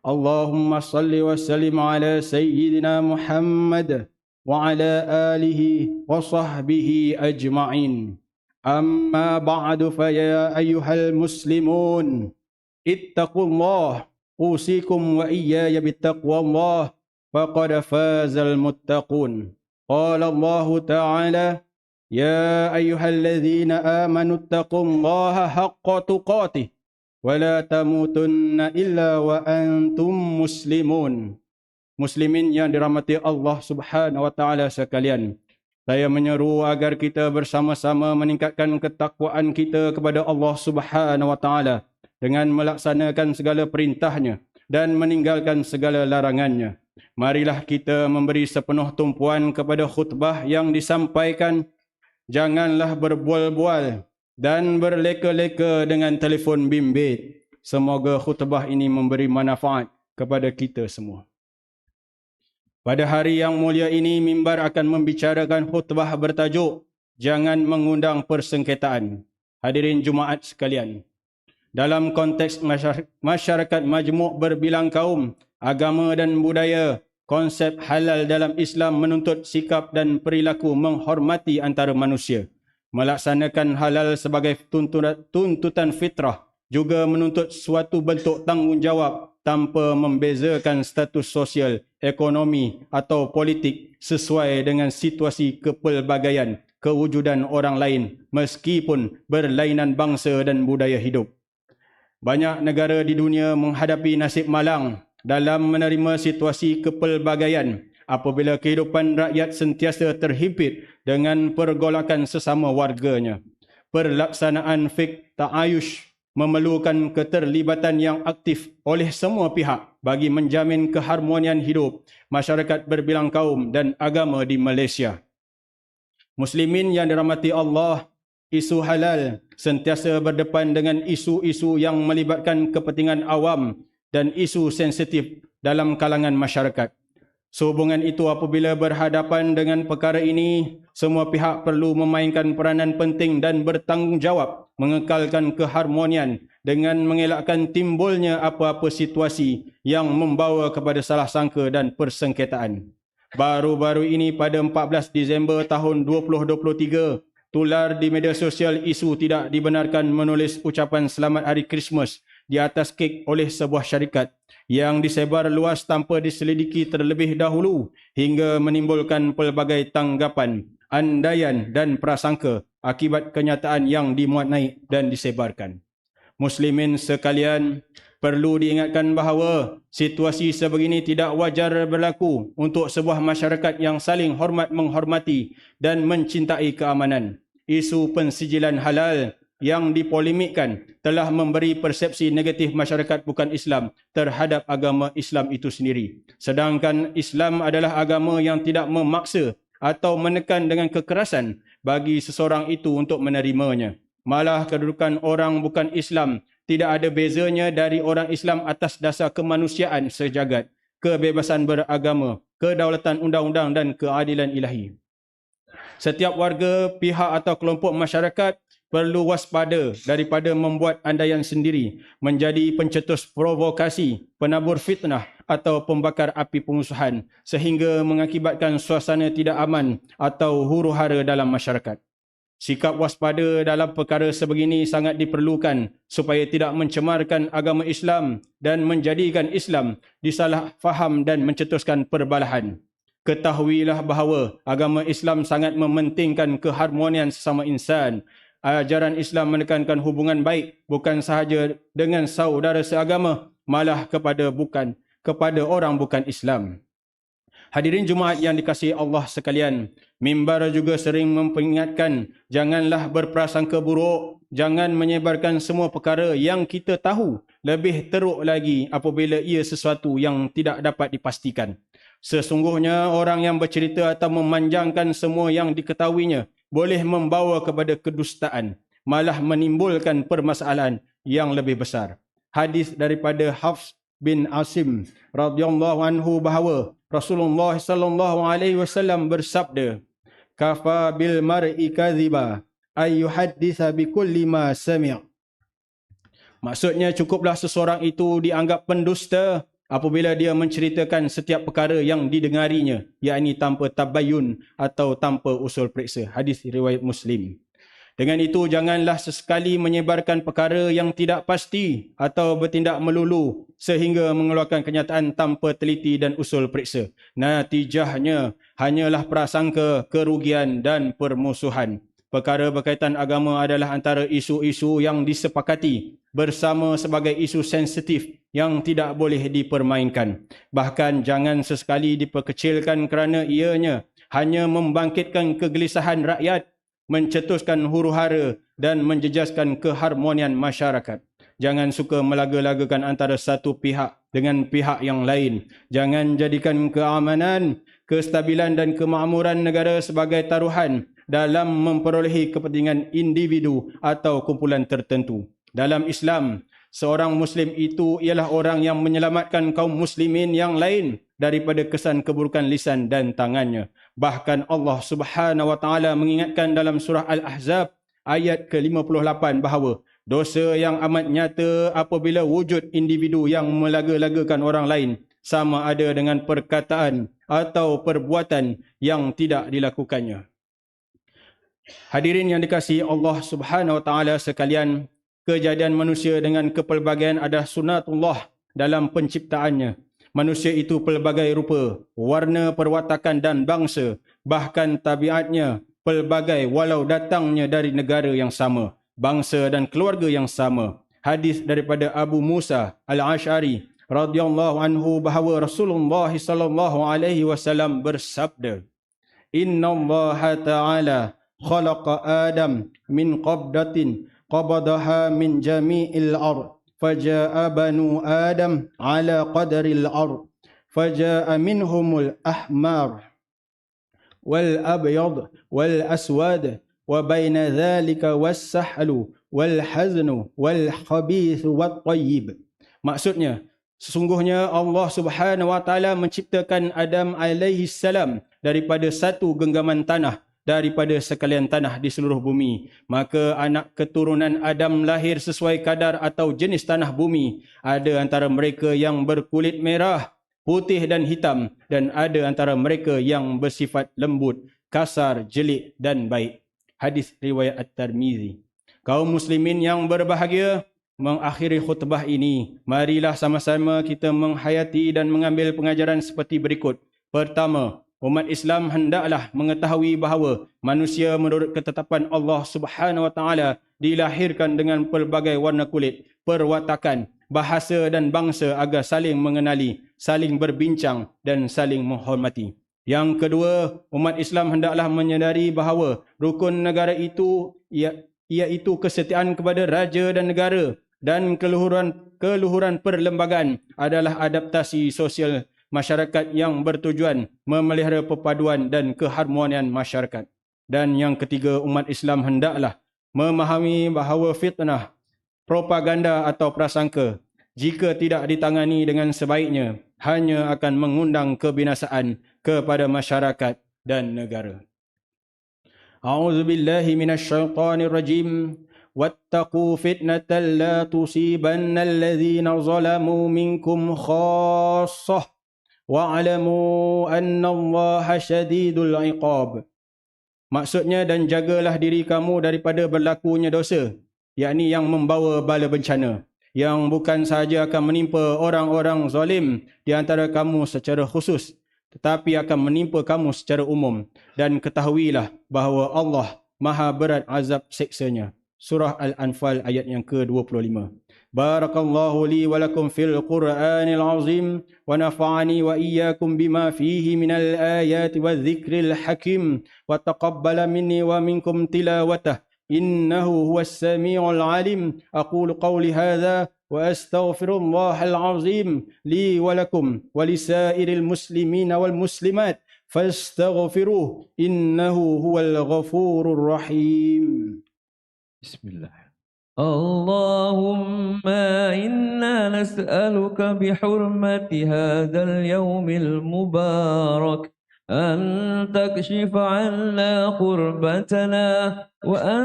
اللهم صل وسلم على سيدنا محمد وعلى آله وصحبه أجمعين. أما بعد فيا أيها المسلمون اتقوا الله، أوصيكم وإياي بتقوى الله فقد فاز المتقون. قال الله تعالى: يا أيها الذين آمنوا اتقوا الله حق تقاته ولا تموتن إلا وأنتم مسلمون. Muslimin yang dirahmati Allah Subhanahu wa taala sekalian, saya menyeru agar kita bersama-sama meningkatkan ketakwaan kita kepada Allah Subhanahu wa taala dengan melaksanakan segala perintahnya dan meninggalkan segala larangannya. Marilah kita memberi sepenuh tumpuan kepada khutbah yang disampaikan. Janganlah berbual-bual dan berleka-leka dengan telefon bimbit. Semoga khutbah ini memberi manfaat kepada kita semua. Pada hari yang mulia ini, mimbar akan membicarakan khutbah bertajuk Jangan Mengundang Persengketaan. Hadirin Jumaat sekalian, dalam konteks masyarakat majmuk berbilang kaum, agama dan budaya, Konsep halal dalam Islam menuntut sikap dan perilaku menghormati antara manusia. Melaksanakan halal sebagai tuntutan fitrah juga menuntut suatu bentuk tanggungjawab tanpa membezakan status sosial, ekonomi atau politik sesuai dengan situasi kepelbagaian kewujudan orang lain meskipun berlainan bangsa dan budaya hidup. Banyak negara di dunia menghadapi nasib malang dalam menerima situasi kepelbagaian apabila kehidupan rakyat sentiasa terhimpit dengan pergolakan sesama warganya. Pelaksanaan fiqh ta'ayush memerlukan keterlibatan yang aktif oleh semua pihak bagi menjamin keharmonian hidup masyarakat berbilang kaum dan agama di Malaysia. Muslimin yang dirahmati Allah, isu halal sentiasa berdepan dengan isu-isu yang melibatkan kepentingan awam dan isu sensitif dalam kalangan masyarakat. Sehubungan itu, apabila berhadapan dengan perkara ini, semua pihak perlu memainkan peranan penting dan bertanggungjawab mengekalkan keharmonian dengan mengelakkan timbulnya apa-apa situasi yang membawa kepada salah sangka dan persengketaan. Baru-baru ini pada 14 Disember tahun 2023, tular di media sosial isu tidak dibenarkan menulis ucapan selamat hari Krismas di atas kek oleh sebuah syarikat yang disebar luas tanpa diselidiki terlebih dahulu hingga menimbulkan pelbagai tanggapan, andaian dan prasangka akibat kenyataan yang dimuat naik dan disebarkan. Muslimin sekalian, perlu diingatkan bahawa situasi sebegini tidak wajar berlaku untuk sebuah masyarakat yang saling hormat menghormati dan mencintai keamanan. Isu pensijilan halal yang dipolemikkan telah memberi persepsi negatif masyarakat bukan Islam terhadap agama Islam itu sendiri. Sedangkan Islam adalah agama yang tidak memaksa atau menekan dengan kekerasan bagi seseorang itu untuk menerimanya. Malah kedudukan orang bukan Islam tidak ada bezanya dari orang Islam atas dasar kemanusiaan sejagat, kebebasan beragama, kedaulatan undang-undang dan keadilan ilahi. Setiap warga, pihak atau kelompok masyarakat perlu waspada daripada membuat andaian sendiri, menjadi pencetus provokasi, penabur fitnah atau pembakar api permusuhan sehingga mengakibatkan suasana tidak aman atau huru-hara dalam masyarakat. Sikap waspada dalam perkara sebegini sangat diperlukan supaya tidak mencemarkan agama Islam dan menjadikan Islam disalah faham dan mencetuskan perbalahan. Ketahuilah bahawa agama Islam sangat mementingkan keharmonian sesama insan. Ajaran Islam menekankan hubungan baik bukan sahaja dengan saudara seagama, malah kepada orang bukan Islam. Hadirin Jumaat yang dikasihi Allah sekalian, mimbar juga sering memperingatkan, janganlah berprasangka buruk, jangan menyebarkan semua perkara yang kita tahu, lebih teruk lagi apabila ia sesuatu yang tidak dapat dipastikan. Sesungguhnya orang yang bercerita atau memanjangkan semua yang diketahuinya boleh membawa kepada kedustaan, malah menimbulkan permasalahan yang lebih besar. Hadis daripada Hafs bin Asim radhiyallahu anhu bahawa Rasulullah sallallahu alaihi wasallam bersabda, "Kafa bil mar'i kadhiba ay yuhadditha bi kulli ma sami'." Maksudnya, cukuplah seseorang itu dianggap pendusta apabila dia menceritakan setiap perkara yang didengarinya, yakni tanpa tabayun atau tanpa usul periksa. Hadis riwayat Muslim. Dengan itu, janganlah sesekali menyebarkan perkara yang tidak pasti atau bertindak melulu sehingga mengeluarkan kenyataan tanpa teliti dan usul periksa. Natijahnya hanyalah prasangka, kerugian dan permusuhan. Perkara berkaitan agama adalah antara isu-isu yang disepakati bersama sebagai isu sensitif yang tidak boleh dipermainkan. Bahkan jangan sesekali diperkecilkan kerana ianya hanya membangkitkan kegelisahan rakyat, mencetuskan huru-hara dan menjejaskan keharmonian masyarakat. Jangan suka melaga-lagakan antara satu pihak dengan pihak yang lain. Jangan jadikan keamanan, kestabilan dan kemakmuran negara sebagai taruhan dalam memperolehi kepentingan individu atau kumpulan tertentu. Dalam Islam, seorang Muslim itu ialah orang yang menyelamatkan kaum muslimin yang lain daripada kesan keburukan lisan dan tangannya. Bahkan Allah Subhanahu wa taala mengingatkan dalam surah Al-Ahzab ayat ke-58 bahawa dosa yang amat nyata apabila wujud individu yang melaga-lagakan orang lain sama ada dengan perkataan atau perbuatan yang tidak dilakukannya. Hadirin yang dikasihi Allah Subhanahu wa taala sekalian, kejadian manusia dengan kepelbagaian adalah sunatullah dalam penciptaannya. Manusia itu pelbagai rupa, warna, perwatakan dan bangsa, bahkan tabiatnya pelbagai walau datangnya dari negara yang sama, bangsa dan keluarga yang sama. Hadis daripada Abu Musa Al-Asy'ari radhiyallahu anhu bahawa Rasulullah sallallahu alaihi wasallam bersabda, "Innallaha ta'ala khalaqa Adam min qabdatin qabadaha min jami'il ard faja'a banu Adam ala qadaril ard faja'a minhumul ahmar wal abyad wal aswad wa baina dhalika was-sahlu wal haznu wal khabith wat tayyib." Maksudnya, sesungguhnya Allah Subhanahu wa taala menciptakan Adam alaihi salam daripada satu genggaman tanah daripada sekalian tanah di seluruh bumi. Maka anak keturunan Adam lahir sesuai kadar atau jenis tanah bumi. Ada antara mereka yang berkulit merah, putih dan hitam, dan ada antara mereka yang bersifat lembut, kasar, jelik dan baik. Hadis riwayat At-Tirmizi. Kaum muslimin yang berbahagia, mengakhiri khutbah ini, marilah sama-sama kita menghayati dan mengambil pengajaran seperti berikut. Pertama, umat Islam hendaklah mengetahui bahawa manusia menurut ketetapan Allah Subhanahu wa taala dilahirkan dengan pelbagai warna kulit, perwatakan, bahasa dan bangsa agar saling mengenali, saling berbincang dan saling menghormati. Yang kedua, umat Islam hendaklah menyedari bahawa rukun negara itu iaitu kesetiaan kepada raja dan negara, dan keluhuran perlembagaan adalah adaptasi sosial masyarakat yang bertujuan memelihara perpaduan dan keharmonian masyarakat. Dan yang ketiga, umat Islam hendaklah memahami bahawa fitnah, propaganda atau prasangka jika tidak ditangani dengan sebaiknya hanya akan mengundang kebinasaan kepada masyarakat dan negara. A'udzubillahi minasyaitonir rajim. Wattaqu fitnatan la tusibanna alladhina zalamu minkum khassah wa'lamu annallaha syadidul iqab. Maksudnya, dan jagalah diri kamu daripada berlakunya dosa, yakni yang membawa bala bencana, yang bukan sahaja akan menimpa orang-orang zalim di antara kamu secara khusus, tetapi akan menimpa kamu secara umum. Dan ketahuilah bahawa Allah maha berat azab siksanya. Surah Al-Anfal ayat yang ke-25. Barakallahu li wa lakum fil Qur'anil azim wa nafa'ani wa iyyakum bima fihi minal ayati wadh-dhikril hakim wa taqabbala minni wa minkum tilawatah innahu huwas samiul alim. Aqulu qawli hadha wa astaghfirullahal azim li wa lakum wa lisairil muslimina wal muslimat fastaghfiruh innahu huwal ghafurur rahim. Bismillah. اللهم إنا نسألك بحرمة هذا اليوم المبارك أن تكشف عنا قربتنا وأن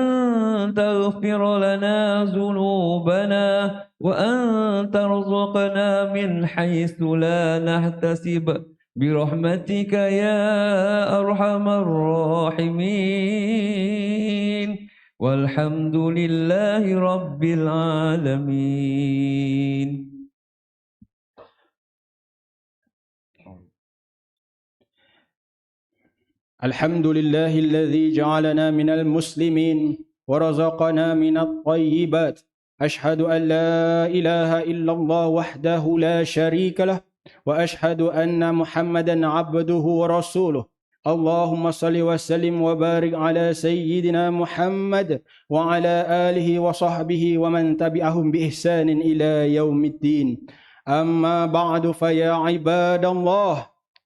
تغفر لنا ذنوبنا وأن ترزقنا من حيث لا نحتسب برحمتك يا أرحم الراحمين والحمد لله رب العالمين. الحمد لله الذي جعلنا من المسلمين ورزقنا من الطيبات. أشهد أن لا إله إلا الله وحده لا شريك له وأشهد أن محمدا عبده ورسوله. اللهم صل وسلم وبارك على سيدنا محمد وعلى آله وصحبه ومن تبعهم بإحسان إلى يوم الدين. أما بعد فيا عباد الله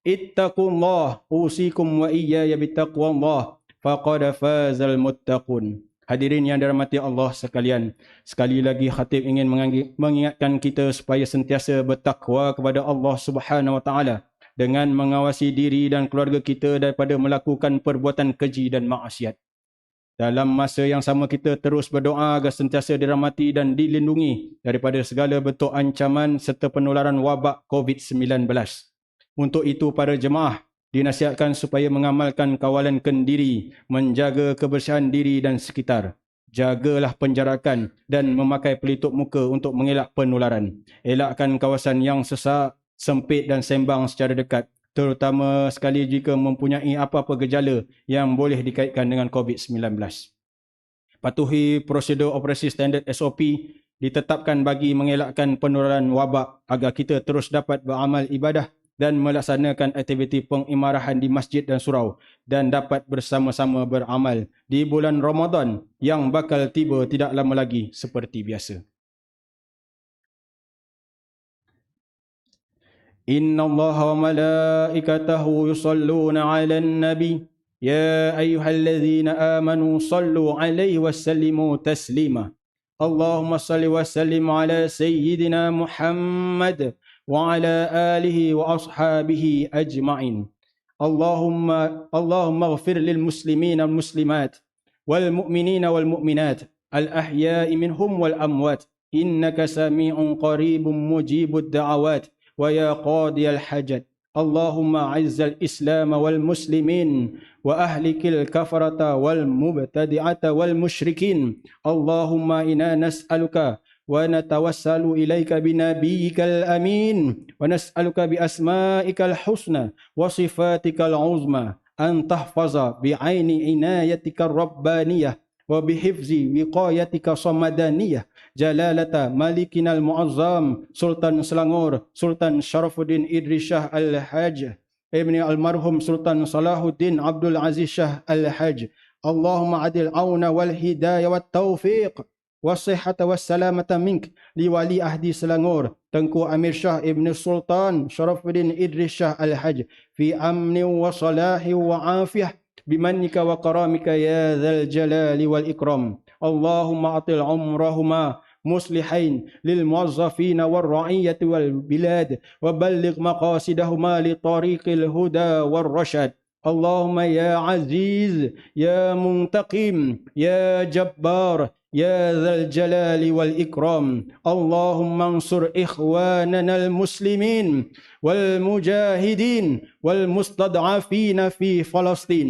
اتقوا الله أوصيكم وإياي بتقوى الله فقد فاز المتقون. Hadirin yang dirahmati Allah sekalian, sekali lagi khatib ingin mengingatkan kita supaya sentiasa bertakwa kepada Allah Subhanahu wa taala dengan mengawasi diri dan keluarga kita daripada melakukan perbuatan keji dan maksiat. Dalam masa yang sama kita terus berdoa agar sentiasa dirahmati dan dilindungi daripada segala bentuk ancaman serta penularan wabak COVID-19. Untuk itu para jemaah dinasihatkan supaya mengamalkan kawalan kendiri, menjaga kebersihan diri dan sekitar. Jagalah penjarakan dan memakai pelitup muka untuk mengelak penularan. Elakkan kawasan yang sesak, sempit dan sembang secara dekat, terutama sekali jika mempunyai apa-apa gejala yang boleh dikaitkan dengan COVID-19. Patuhi prosedur operasi standard SOP ditetapkan bagi mengelakkan penularan wabak agar kita terus dapat beramal ibadah dan melaksanakan aktiviti pengimarahan di masjid dan surau dan dapat bersama-sama beramal di bulan Ramadan yang bakal tiba tidak lama lagi seperti biasa. Inna Allah wa malaikatahu yusalluna ala nabi ya ayyuhalladzina amanu sallu alaihi wa sallimu taslima. Allahumma salli wa sallim ala sayyidina Muhammad wa ala alihi wa ashabihi ajma'in. Allahumma ighfir lil muslimina wal muslimat wal mu'minina wal mu'minat al ahya'i minhum wal amwat innaka sami'un qaribun mujibud da'awat ويا قاضي الحاجات اللهم أعز الإسلام والمسلمين وأهلك الكفرة والمبتدعة والمشركين اللهم إنا نسألك ونتوسل إليك بنبيك الأمين ونسألك بأسمائك الحسنى وصفاتك العظمى أن تحفظ بعين عنايتك الربانية وبحفظ وقايتك صمدانية جلالة مالكنا المعظم سلطان Selangor Sultan Sharafuddin Idris Shah Al-Haj ابن المرحوم سلطان صلاح الدين عبد العزيز شاه الحج اللهم عدل العون والهداية والتوفيق والصحة والسلامة منك لولي عهد Selangor Tengku Amir Shah Ibn Sultan Sharafuddin Idris Shah Al-Haj في أمن وصلاح وعافية بمنك وكرامك يا ذا الجلال والإكرام اللهم أطل عمرهما مصلحين للموظفين والرعية والبلاد وبلغ مقاصدهما لطريق الهدى والرشاد اللهم يا عزيز يا منتقم يا جبار يا ذا الجلال والإكرام اللهم انصر إخواننا المسلمين والمجاهدين والمستضعفين في فلسطين.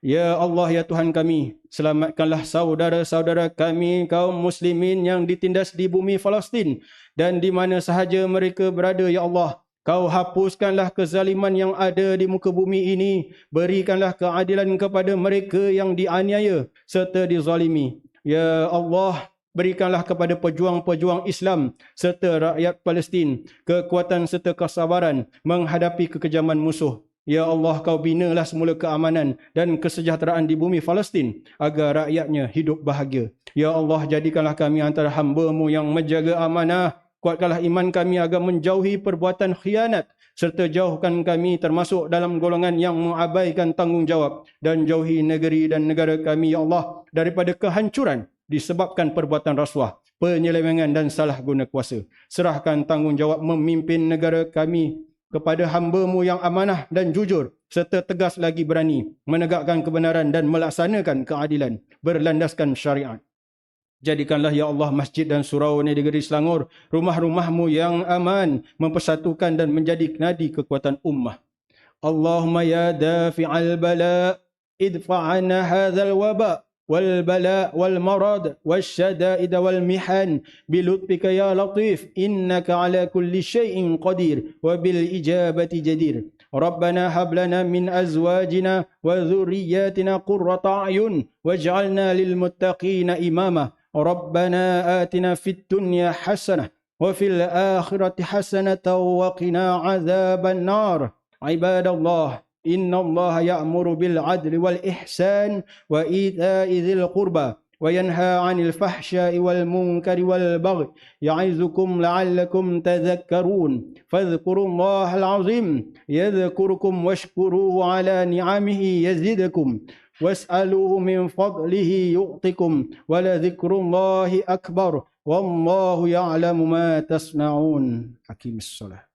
Ya Allah, ya Tuhan kami, selamatkanlah saudara-saudara kami kaum muslimin yang ditindas di bumi Palestin dan di mana sahaja mereka berada, ya Allah. Kau hapuskanlah kezaliman yang ada di muka bumi ini, berikanlah keadilan kepada mereka yang dianiaya serta dizalimi. Ya Allah, berikanlah kepada pejuang-pejuang Islam serta rakyat Palestin kekuatan serta kesabaran menghadapi kekejaman musuh. Ya Allah, kau binalah semula keamanan dan kesejahteraan di bumi Palestin agar rakyatnya hidup bahagia. Ya Allah, jadikanlah kami antara hamba-Mu yang menjaga amanah. Kuatkanlah iman kami agar menjauhi perbuatan khianat serta jauhkan kami termasuk dalam golongan yang mengabaikan tanggungjawab dan jauhi negeri dan negara kami, ya Allah, daripada kehancuran disebabkan perbuatan rasuah, penyelewengan dan salah guna kuasa. Serahkan tanggungjawab memimpin negara kami kepada hamba-Mu yang amanah dan jujur serta tegas lagi berani menegakkan kebenaran dan melaksanakan keadilan berlandaskan syariat. Jadikanlah, ya Allah, masjid dan surau di negeri Selangor rumah-rumah-Mu yang aman, mempersatukan dan menjadi nadi kekuatan ummah. Allahumma ya dafi'al bala idfa'ana hadzal waba والبلاء والمرض والشدائد والمحن بلطفك يا لطيف إنك على كل شيء قدير وبالإجابة جدير ربنا هب لنا من أزواجنا وذرياتنا قرة أعين واجعلنا للمتقين إماما ربنا آتنا في الدنيا حسنة وفي الآخرة حسنة وقنا عذاب النار عباد الله إن الله يأمر بالعدل والإحسان وإيتاء ذي القربى وينهى عن الفحشاء والمنكر والبغي يعظكم لعلكم تذكرون فاذكروا الله العظيم يذكركم واشكروه على نعمه يزدكم واسألوه من فضله يؤتكم ولذكر الله أكبر والله يعلم ما تصنعون. أقيم الصلاة.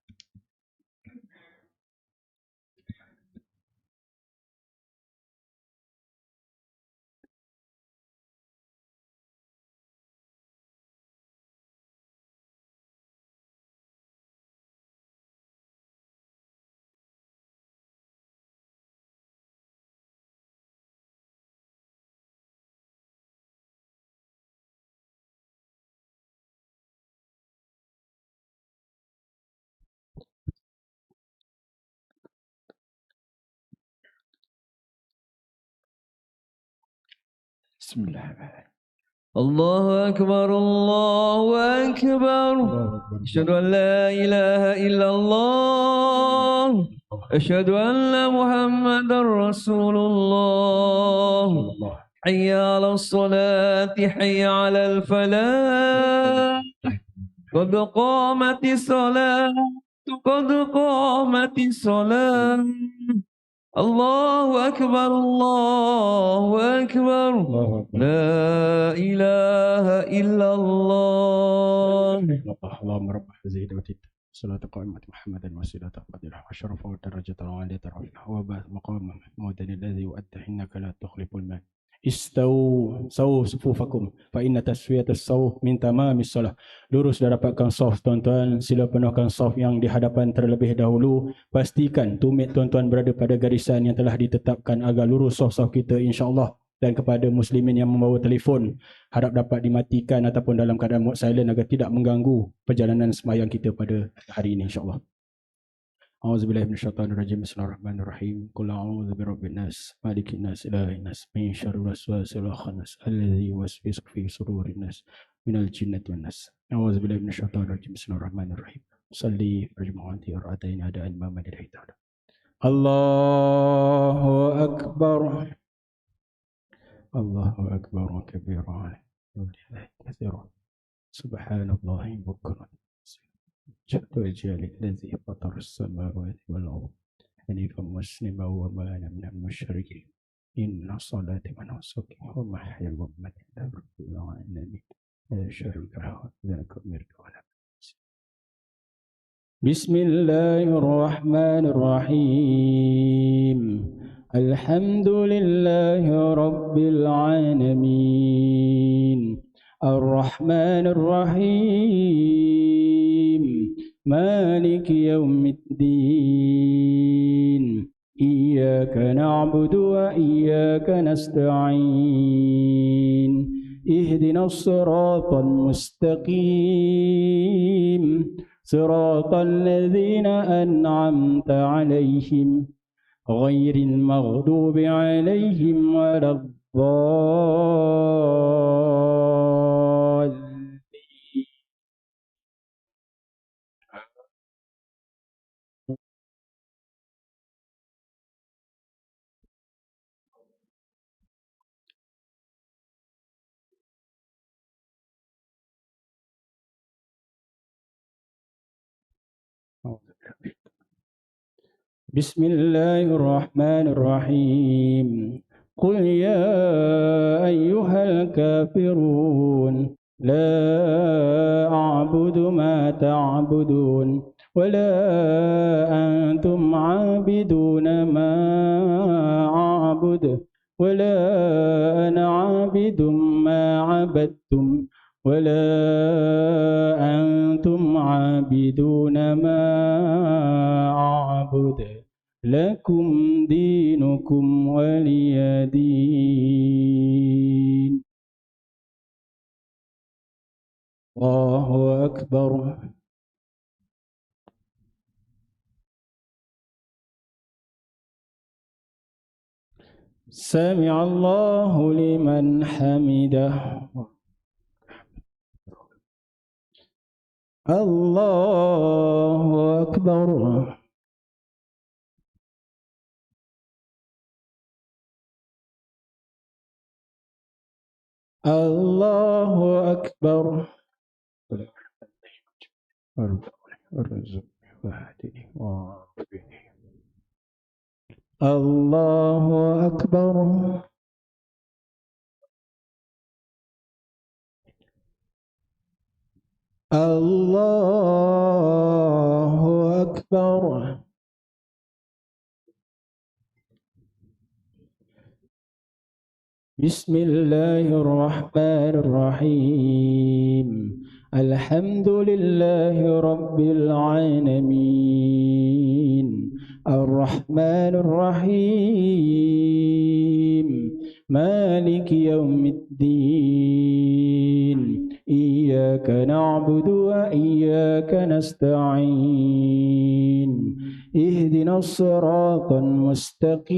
Bismillahirrahmanirrahim. Allahu Akbar, Allahu Akbar. Asyhadu an la ilaha illallah. Asyhadu anna Muhammadar Rasulullah. Hayya 'alas salati, hayya 'alal falah. Qad qamatis salat, qad qamatis salat. Allahu Akbar, Allahu Akbar. La ilaha illallah. اللهم رب هذه الدعوة صلاة قائمة محمدا وسيلة قدره وشرف ودرجة عالية رفيعة وبعث مقام محمود الذي يؤدى إنك لا تخلف المال. Istau sawu sufufakum fa inna taswiyatas sawu min tamamis salah. Lurus dah dapatkan saf tuan-tuan, sila penuhkan saf yang di hadapan terlebih dahulu. Pastikan tumit tuan-tuan berada pada garisan yang telah ditetapkan agar lurus saf-saf kita insya-Allah. Dan kepada muslimin yang membawa telefon, harap dapat dimatikan ataupun dalam keadaan mode silent agar tidak mengganggu perjalanan sembahyang kita pada hari ini insya-Allah. A'udzubillahi minasyaitonirrajim. Bismillahirrahmanirrahim. Qul a'udzu birabbin nas, malikin nas, ilahin nas, min syarril waswasil khannas, alladzi yuwaswisu fi sudurin nas, minal jinnati wan nas. A'udzubillahi minasyaitonirrajim. Bismillahirrahmanirrahim. Shalli rajmu'ati ra'atain ada'an Muhammad al-Hidayah. Allahu akbar. Allahu akbar kabiran. Katsiran. Subhanallahi bukratan. جئت الجليل الذي فطر السماوات والأرض حنيفا مسلما وما أنا من المشركين إن صلاتي ونسكي ومحياي ومماتي لله رب العالمين لا شريك له ذاك أمرت ولا بسم الله الرحمن الرحيم الحمد لله رب العالمين الرحمن الرحيم مالك يوم الدين إياك نعبد وإياك نستعين اهدنا الصراط المستقيم صراط الذين أنعمت عليهم غير المغضوب عليهم ولا الضالين. بسم الله الرحمن الرحيم قل يا أيها الكافرون لا أعبد ما تعبدون ولا أنتم عابدون ما أعبد ولا أنا عابد ما عبدتم ولا أنتم عابدون ما أعبد لكم دينكم ولي دين. الله أكبر. سمع الله لمن حمده. الله أكبر. الله أكبر. الله أكبر. الله أكبر. بسم الله الرحمن الرحيم الحمد لله رب العالمين الرحمن الرحيم مالك يوم الدين إياك نعبد وإياك نستعين اهدنا الصراط المستقيم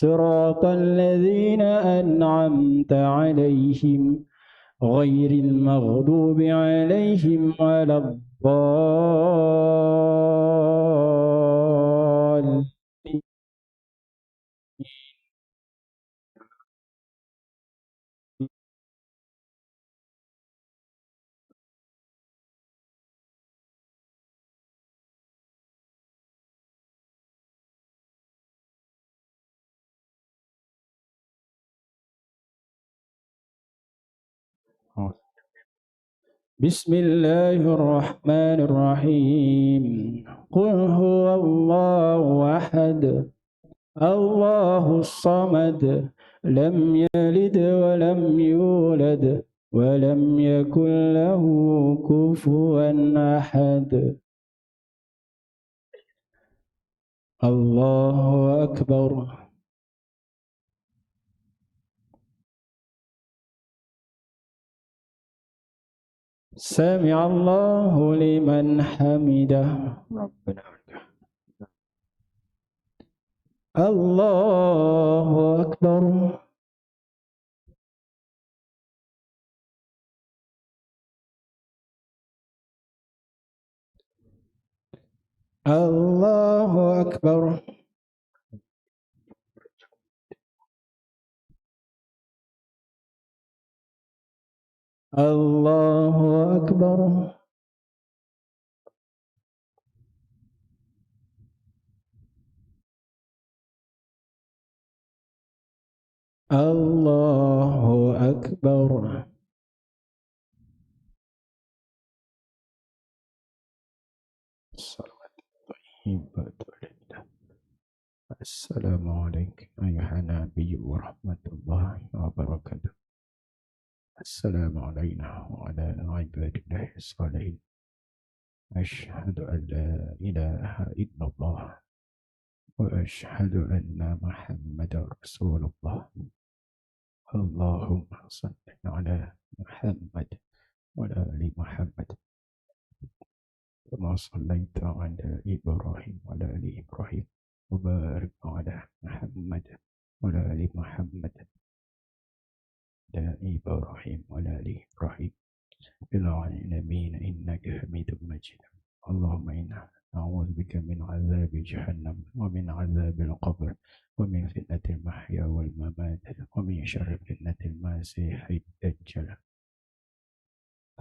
صراط الذين أنعمت عليهم غير المغضوب عليهم ولا الضالين. بسم الله الرحمن الرحيم. قل هو الله أحد الله الصمد لم يلد ولم يولد ولم يكن له كفوا أحد. الله أكبر. سمع الله لمن حمده. ربنا الله أكبر. الله أكبر. الله أكبر. الله أكبر. السلام عليكم أيها النبي ورحمة الله وبركاته. السلام علينا وعلى عباد الله الصالحين. أشهد أن لا إله إلا الله وأشهد أن محمدا رسول الله. اللهم صل على محمد وعلى آل محمد كما صليت على إبراهيم وعلى آل إبراهيم وبارك على محمد وعلى آل محمد على إبراهيم وعلى آل إبراهيم في العالمين إنك حميد مجيد. اللهم إنا نعوذ بك من عذاب جهنم ومن عذاب القبر ومن فتنة المحيا والممات ومن شر فتنة المسيح الدجال.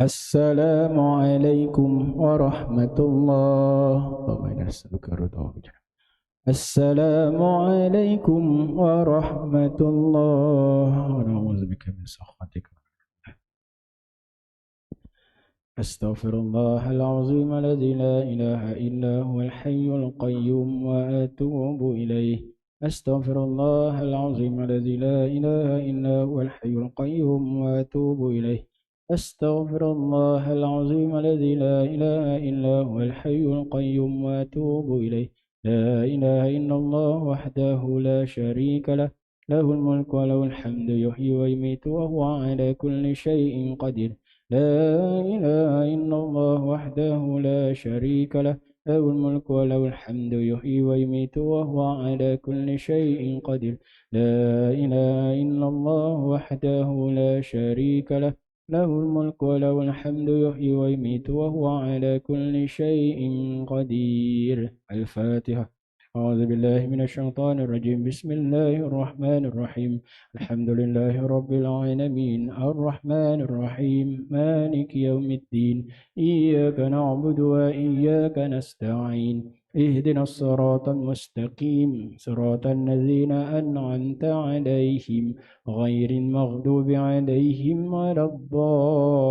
السلام عليكم ورحمة الله. اللهم نسألك رضاك. السلام عليكم ورحمة الله ونعوذ بك من سخطك. أستغفر الله العظيم الذي لا إله إلا هو الحي القيوم وأتوب إليه. أستغفر الله العظيم الذي لا إله إلا هو الحي القيوم وأتوب إليه. أستغفر الله العظيم الذي لا إله إلا هو الحي القيوم وأتوب إليه. لا إله إلا الله وحده لا شريك له له الملك وله الحمد يحيي ويميت وهو على كل شيء قدير. لا إله إلا الله وحده لا شريك له له الملك وله الحمد يحيي ويميت وهو على كل شيء قدير. لا إله إلا الله وحده لا شريك له له الملك وله الحمد يحيي ويميت وهو على كل شيء قدير. الفاتحة. أعوذ بالله من الشيطان الرجيم. بسم الله الرحمن الرحيم. الحمد لله رب العالمين الرحمن الرحيم مالك يوم الدين. إياك نعبد وإياك نستعين. اهدنا الصراط المستقيم صراط الذين أنعمت عليهم غير المغضوب عليهم ولا الضالين.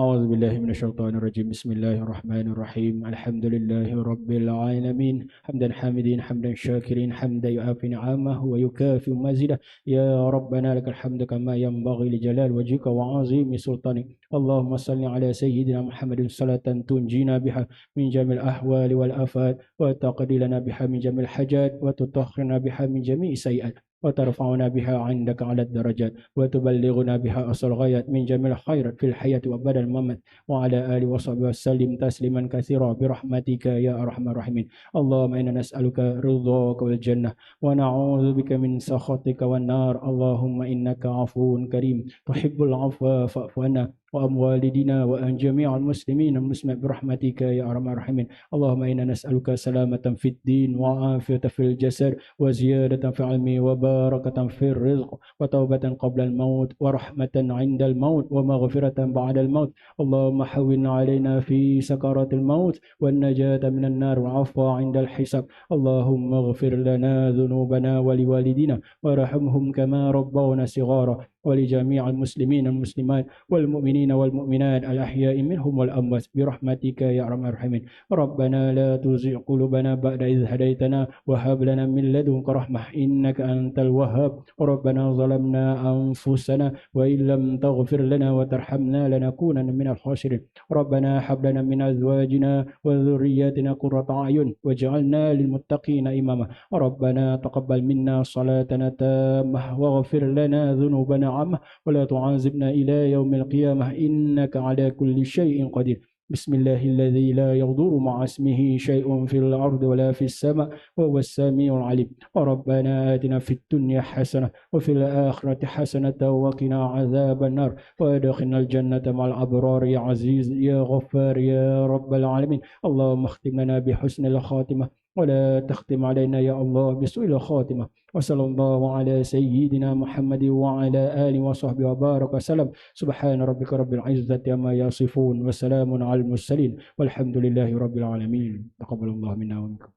أعوذ بالله من الشيطان الرجيم. بسم الله الرحمن الرحيم. الحمد لله رب العالمين حمدا حامدين حمدا شاكرين حمدا يعافي نعمه ويكافئ مزيده. يا ربنا لك الحمد كما ينبغي لجلال وجهك وعظيم سلطانك اللهم صل على سيدنا محمد صلاة تنجينا بها من جميع الأحوال والآفات وتقضي لنا بها من جميع الحاجات وتطهرنا بها من جميع السيئات وترفعنا بها عندك على الدرجات وتبلغنا بها أصل الغايات من جميع الخيرات في الحياة وبعد الممات وعلى آله وصحبه وسلم تسليما كثيرا برحمتك يا أرحم الراحمين. اللهم إنا نسألك رضاك والجنة ونعوذ بك من سخطك والنار. اللهم إنك عفو كريم تحب العفو فاعف عنا وأم والدنا وأن جميع المسلمين المسلمات برحمتك يا أرحم الراحمين. اللهم إنا نسألك سلامة في الدين وعافية في الجسد وزيادة في العلم وبركة في الرزق وتوبة قبل الموت ورحمة عند الموت ومغفرة بعد الموت. اللهم حول علينا في سكرات الموت والنجاة من النار والعفو عند الحساب. اللهم اغفر لنا ذنوبنا ولوالدينا وارحمهم كما ربونا صغارا ولجميع المسلمين والمسلمات والمؤمنين والمؤمنات الأحياء منهم والأموات برحمتك يا أرحم الراحمين. ربنا لا تزغ قلوبنا بعد إذ هديتنا وهب لنا من لدنك رحمة إنك أنت الوهاب. ربنا ظلمنا أنفسنا وإن لم تغفر لنا وترحمنا لنكونن من الخاسرين. ربنا هب لنا من أزواجنا وذرياتنا قرة أعين واجعلنا للمتقين إماما. ربنا تقبل منا صلاتنا تامة واغفر لنا ذنوبنا عامة ولا تعذبنا إلى يوم القيامة إنك على كل شيء قدير. بسم الله الذي لا يضر مع اسمه شيء في الأرض ولا في السماء وهو السميع العليم. ربنا آتنا في الدنيا حسنة وفي الآخرة حسنة وقنا عذاب النار وادخلنا الجنة مع الأبرار يا عزيز يا غفار يا رب العالمين. اللهم اختم لنا بحسن الخاتمة ولا تختم علينا يا الله بسوء الخاتمة. وصلى الله على سيدنا محمد وعلى آله وصحبه وبارك وسلم. سبحان ربك رب العزة عما يصفون وسلام على المرسلين والحمد لله رب العالمين. تقبل الله منا ومنكم.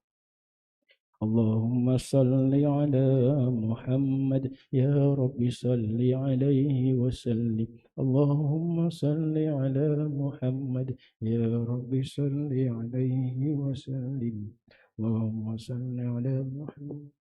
اللهم صل على محمد يا رب صل عليه وسلم. اللهم صل على محمد يا رب صل عليه وسلم. اللهم صل على محمد.